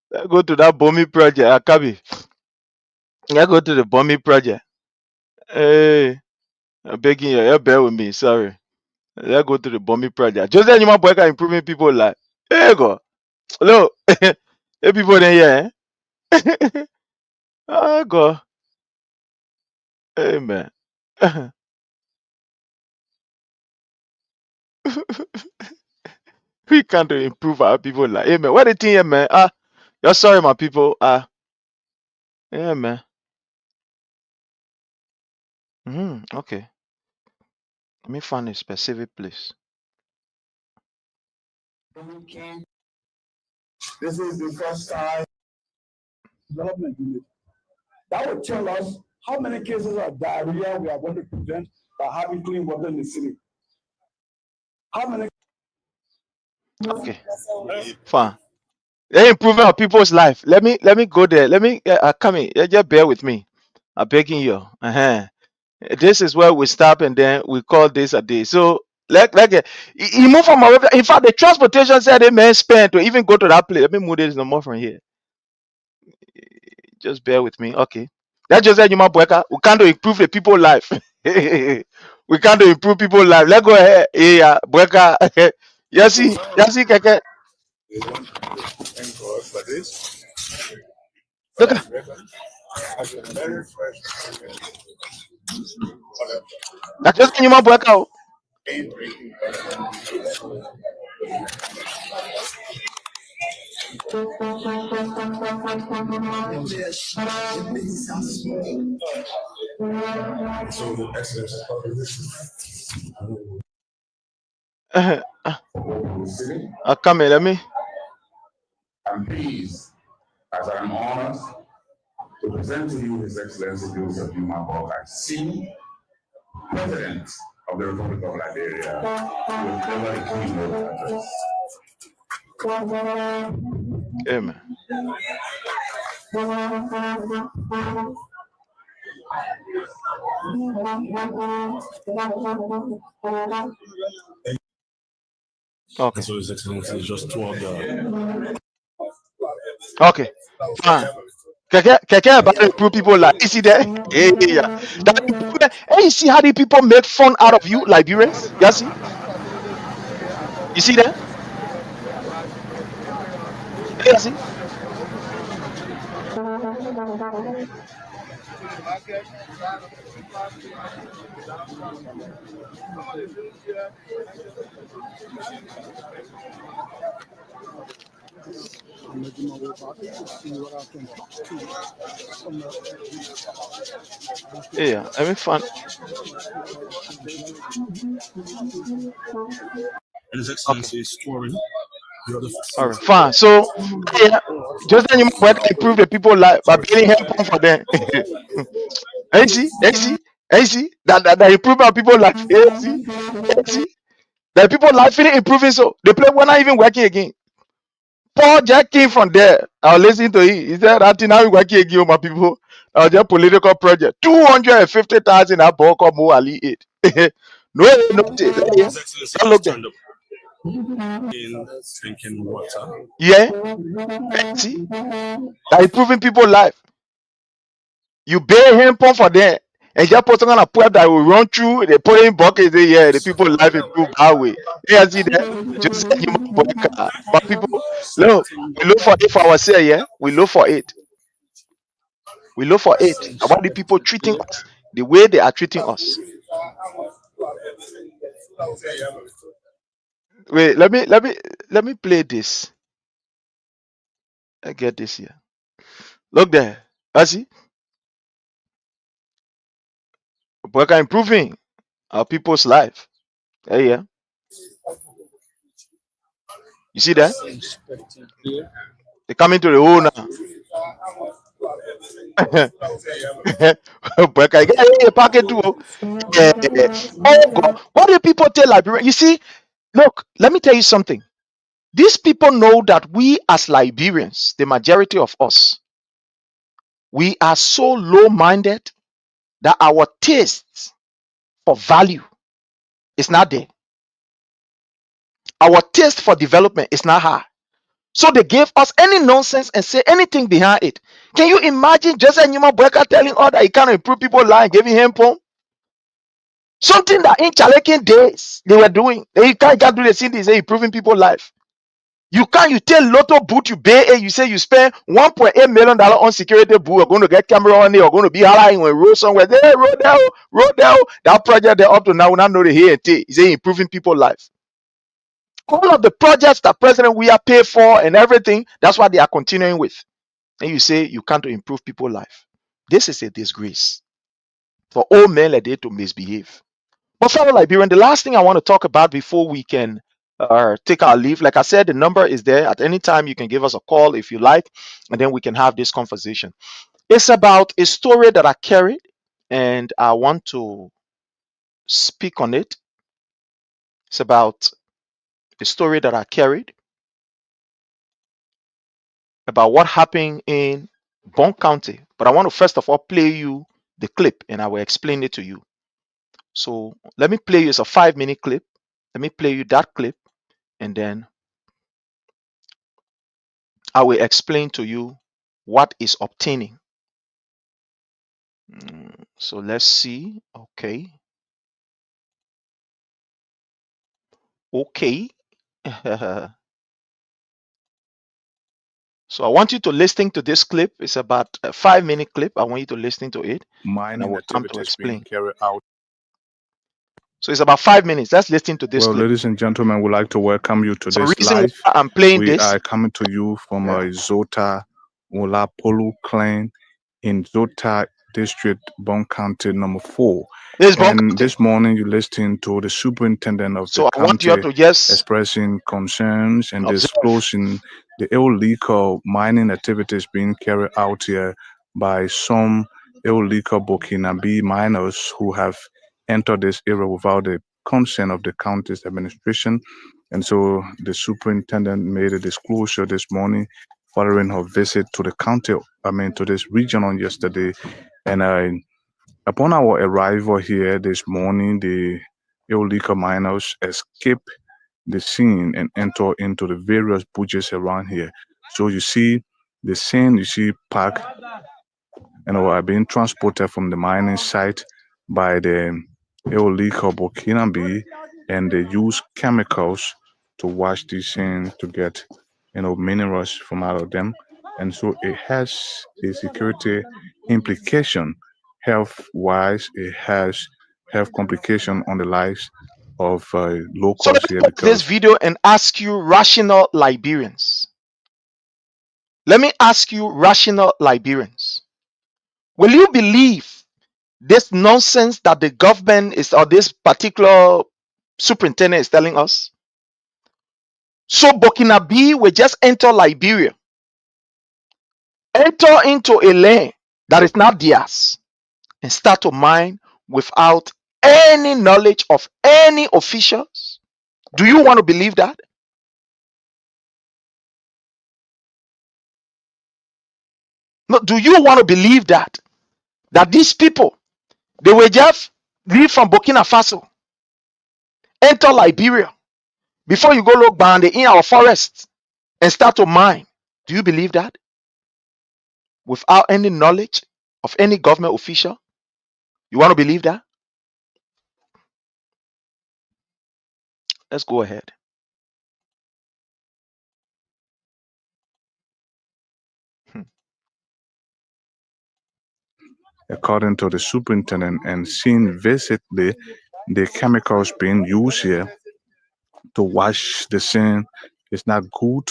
Let's go to that Bomi project. Akabi. Let's go to the Bomi project. Hey, I'm begging you. You bear with me. Sorry. Let's go to the Bomi project. Just then you might work improving people's life. There you go. Hello. Hey, people in here. Eh? Oh, God. Amen. We can't improve our people's life. Amen. What the thing here, man? You're sorry, my people. Yeah, man. Okay. Let me find a specific place. This is the first time development unit. That will tell us how many cases of diarrhea we are going to prevent by having clean water in the city. How many? Okay. Fine. They're improving our people's life. Let me go there. Let me come in. Just bear with me. I'm begging you. This is where we stop and then we call this a day. So he moved from our website. In fact, the transportation said they may spend to even go to that place. Let me move this no more from here. Just bear with me. Okay. That's just Newman Burger. We can't improve the people's life. We can't improve people's life. Let's go ahead. Yeah, Burger. Yes, Keke. Thank God for this. Look at Very fresh. that's just Newman Burger. So, excellence. Come here, let me. I'm pleased as I'm honored to present to you His Excellency Joseph Newman Burger, C, President of the Republic of Liberia, with over a keynote address. Amen. Okay. So His Excellency is just toward the. Okay. Fine. Keke about to improve people like you see that? Yeah. That improvement. Hey, you see how the people make fun out of you, Liberians? You see? You see that? You see? Yeah, I mean fun. And His Excellency is touring. All right, fine. So, yeah, just then you might improve the people life by getting help for them. You see, that improvement people life. You see, the people life feeling improving. So the people were not even working again. Paul Jack came from there. I was listening to it. He said that thing now we working again, my people. Just political project. 250,000 I bought come Ali 8. No, yeah. Look there. In drinking water. Yeah, see, that improving people's life. You pay him pump for them, and just put on a pipe that will run through. They put in buckets. Yeah, the people life improve that way. Yeah, see that? Just say you but people, look, we look for it for ourselves. Yeah, we look for it. We look for it. And why the people treating us the way they are treating us? Wait, let me play this. I get this here. Look there. I see. We're improving our people's life. Yeah. You see that? They come into the hole now. But I get a packet too. Oh God, what do people tell Liberians? You see, look, let me tell you something. These people know that we as Liberians, the majority of us, we are so low-minded that our taste for value is not there. Our taste for development is not high. So they gave us any nonsense and say anything behind it. Can you imagine Joseph Newman Boyka telling us that he can't improve people's life, giving him poem? Something that in Chalekin days they were doing. They can't do the same thing, say improving people's life. You tell Lotto boot you pay, you say you spend $1.8 million on security boot, you're going to get camera on it, you're going to be highlighting on a road somewhere. There, road down. That project they up to now, we now know the here and say improving people's life. All of the projects that President we are paid for and everything, that's what they are continuing with. And you say you can't improve people's life. This is a disgrace for all men like they to misbehave. But fellow Liberian, the last thing I want to talk about before we can take our leave, like I said, the number is there. At any time, you can give us a call if you like, and then we can have this conversation. It's about a story that I carried, and I want to speak on it. It's about a story that I carried about what happened in Bond County. But I want to first of all play you the clip, and I will explain it to you. So let me play you. It's a 5-minute clip. Let me play you that clip, and then I will explain to you what is obtaining. So let's see. Okay. So I want you to listen to this clip. It's about a 5-minute clip. I want you to listen to it. And I will come to explain. Carried out. So it's about 5 minutes. Let's listen to this Well, clip. ladies and gentlemen, we'd like to welcome you to So this reason live. why I'm playing We this. are coming to you from Zota Mulapolu Clan in Zota District, Bond County, number 4. And this morning, you listened to the superintendent of So the I want you county to just expressing concerns and observe. disclosing the illegal mining activities being carried out here by some illegal Burkinabe miners who have entered this area without the consent of the county's administration. And so the superintendent made a disclosure this morning following her visit to the county, to this region on yesterday. And upon our arrival here this morning, the illegal miners escaped the scene and enter into the various bushes around here. So you see the scene, you see park, and are being transported from the mining site by the illegal Burkinabe, and they use chemicals to wash these scenes to get minerals from out of them. And so it has a security implication, health wise. It has health complication on the lives of So locals let me here, put this because video and ask you, rational Liberians. Let me ask you, rational Liberians. Will you believe this nonsense that the government is, or this particular superintendent is telling us? So Burkinabe will just enter Liberia, enter into a land that is not theirs, and start to mine without any knowledge of any officials? Do you want to believe that? No, do you want to believe that? That these people, they will just leave from Burkina Faso, enter Liberia, before you go look band in our forest and start to mine. Do you believe that? Without any knowledge of any government official? You want to believe that? Let's go ahead. According to the superintendent, and seeing visibly the chemicals being used here to wash the scene is not good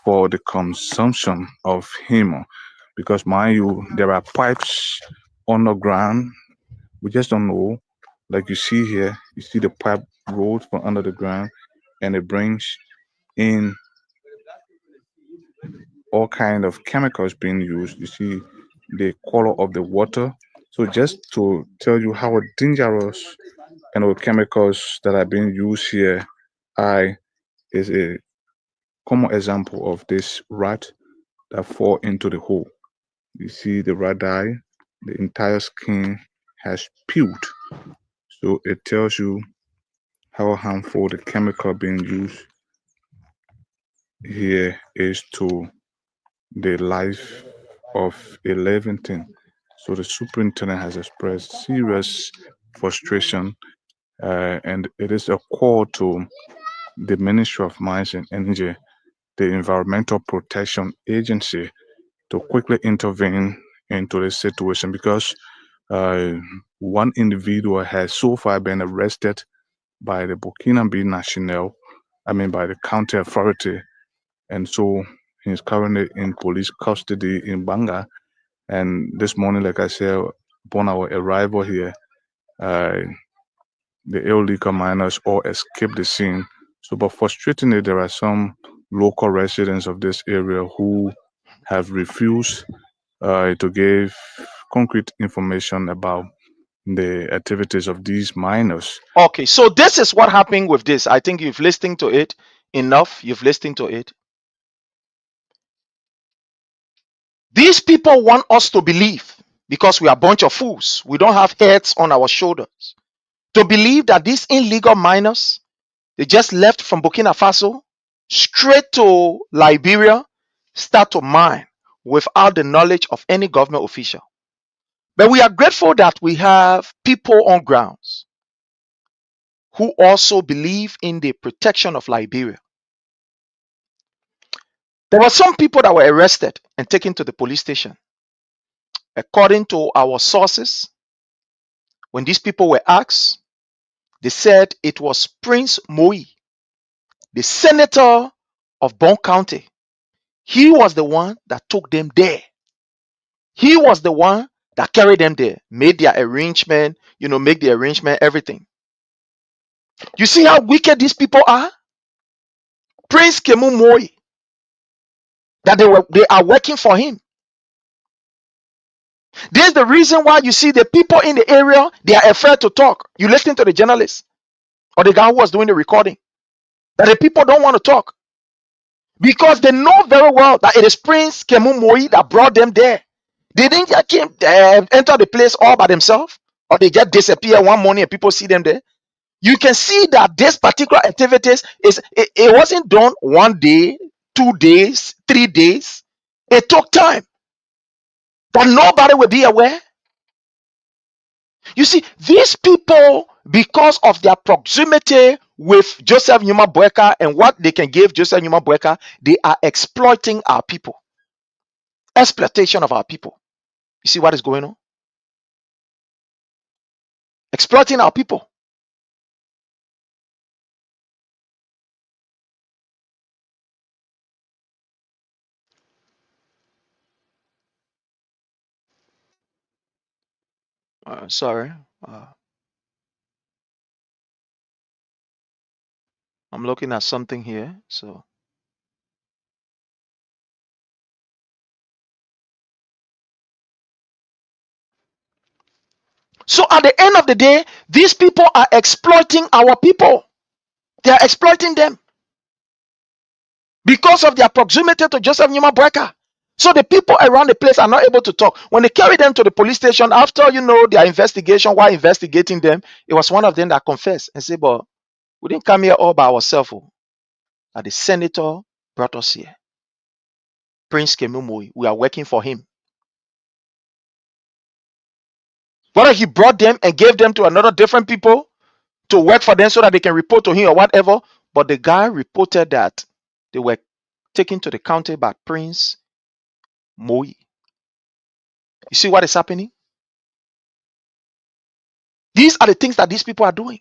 for the consumption of him. Because mind you, there are pipes underground. We just don't know. Like you see here, you see the pipe rolled from under the ground, and it brings in all kind of chemicals being used. You see the color of the water. So just to tell you how dangerous chemicals that are being used here is a common example of this rat that fall into the hole. You see the rat die, the entire skin has peeled. So it tells you how harmful the chemical being used here is to the life of a living thing. So the superintendent has expressed serious frustration, and it is a call to the Ministry of Mines and Energy, the Environmental Protection Agency, to quickly intervene into this situation, because one individual has so far been arrested by the Burkinabe National, by the county authority, and so he's currently in police custody in Banga. And this morning, like I said, upon our arrival here, the illegal miners all escaped the scene. So, but frustratingly, there are some local residents of this area who have refused to give concrete information about the activities of these miners. Okay, so this is what happened with this. I think you've listened to it enough. You've listened to it. These people want us to believe, because we are a bunch of fools, we don't have heads on our shoulders, to believe that these illegal miners, they just left from Burkina Faso straight to Liberia, start to mine without the knowledge of any government official. But we are grateful that we have people on grounds who also believe in the protection of Liberia. There were some people that were arrested and taken to the police station. According to our sources, when these people were asked, they said it was Prince Moi, the senator of Bon County. He was the one that took them there. He was the one that carried them there, made their arrangement, make the arrangement, everything. You see how wicked these people are? Prince Kemu Moi, that they are working for him. This is the reason why you see the people in the area, they are afraid to talk. You listen to the journalist or the guy who was doing the recording, that the people don't want to talk, because they know very well that it is Prince Kemu Moi that brought them there. They didn't just enter the place all by themselves, or they just disappear one morning and people see them there. You can see that this particular activities it wasn't done 1 day, 2 days, 3 days. It took time, but nobody will be aware. You see, these people, because of their proximity with Joseph Numa Boyka and what they can give Joseph Numa Boyka, they are exploiting our people. Exploitation of our people. You see what is going on? Exploiting our people. Sorry. I'm looking at something here. So at the end of the day, these people are exploiting our people. They are exploiting them because of their proximity to Joseph Numa Boyka. So the people around the place are not able to talk. When they carry them to the police station, after their investigation, while investigating them, it was one of them that confessed and said, but We didn't come here all by ourselves. The senator brought us here. Prince Kemumoi, we are working for him. Whether he brought them and gave them to another different people to work for them so that they can report to him or whatever, but the guy reported that they were taken to the county by Prince Moi. You see what is happening? These are the things that these people are doing.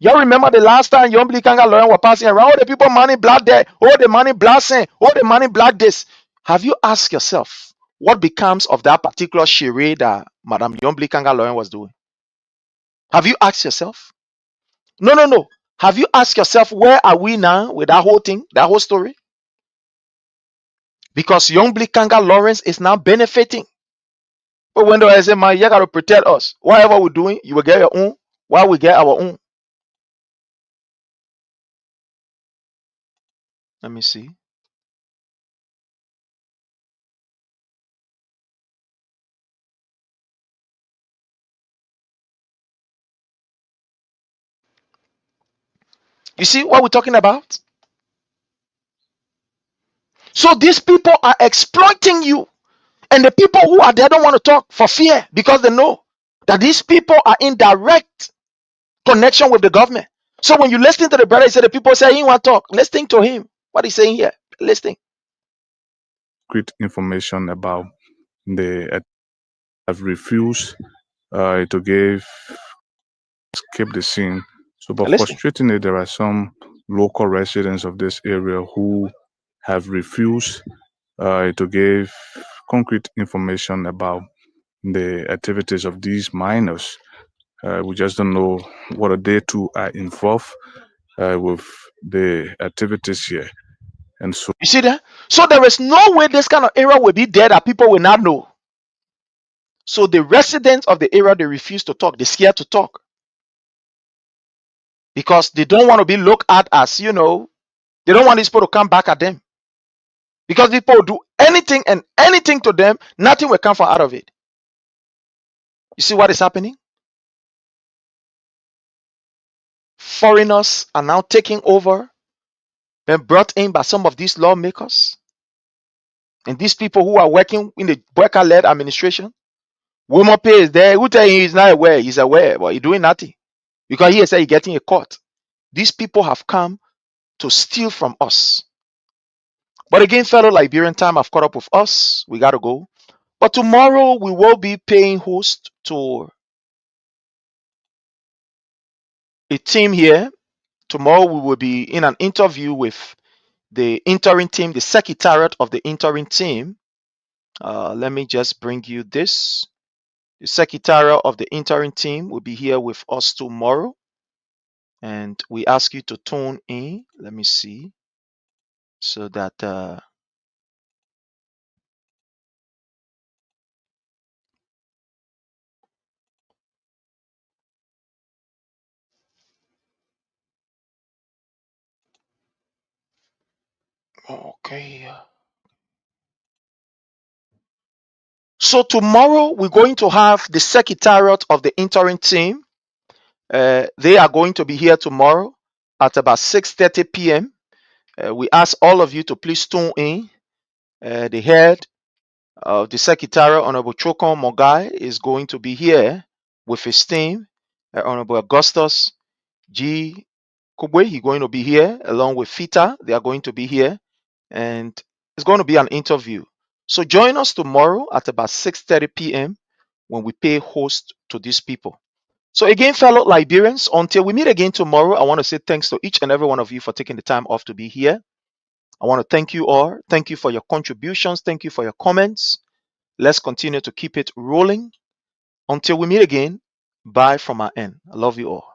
Y'all remember the last time Young Blikanga Lauren were passing around, all the people money black there, all the money black saying, all the money black this. Have you asked yourself what becomes of that particular charade that Madam Young Blikanga Lauren was doing? Have you asked yourself? No. Have you asked yourself, where are we now with that whole thing, that whole story? Because Young Blikanga Lawrence is now benefiting. But when I say, man, you got to protect us. Whatever we're doing, you will get your own, while we get our own. Let me see. You see what we're talking about? So these people are exploiting you. And the people who are there don't want to talk for fear because they know that these people are in direct connection with the government. So when you listen to the brother, he said the people say he want to talk. Listen to him. What he's saying here. Listen. Great information about the have refused to keep the scene. So, but frustrating it, there are some local residents of this area who have refused to give concrete information about the activities of these miners. We just don't know whether they too are involved with the activities here. And so, you see that? So there is no way this kind of area will be there that people will not know. So the residents of the area, they refuse to talk. They're scared to talk. Because they don't want to be looked at as, they don't want these people to come back at them. Because people do anything and anything to them, nothing will come from out of it. You see what is happening? Foreigners are now taking over, been brought in by some of these lawmakers. And these people who are working in the worker-led administration. Woman Pay is there. Who tell you he's not aware? He's aware, but he's doing nothing. Because he said he's getting a cut. These people have come to steal from us. But again, fellow Liberian time have caught up with us. We got to go. But tomorrow we will be paying host to a team here. Tomorrow we will be in an interview with the interim team, the secretariat of the interim team. Let me just bring you this. The secretariat of the interim team will be here with us tomorrow. And we ask you to tune in. Let me see. So that okay. So tomorrow we're going to have the secretariat of the interim team. They are going to be here tomorrow at about 6:30 p.m. We ask all of you to please tune in. The head of the secretariat, Honorable Chokon Mogai, is going to be here with his team. Honorable Augustus G. Kubwe, he's going to be here along with Fita. They are going to be here. And it's going to be an interview. So join us tomorrow at about 6:30 p.m. when we pay host to these people. So again, fellow Liberians, until we meet again tomorrow, I want to say thanks to each and every one of you for taking the time off to be here. I want to thank you all. Thank you for your contributions. Thank you for your comments. Let's continue to keep it rolling. Until we meet again, bye from our end. I love you all.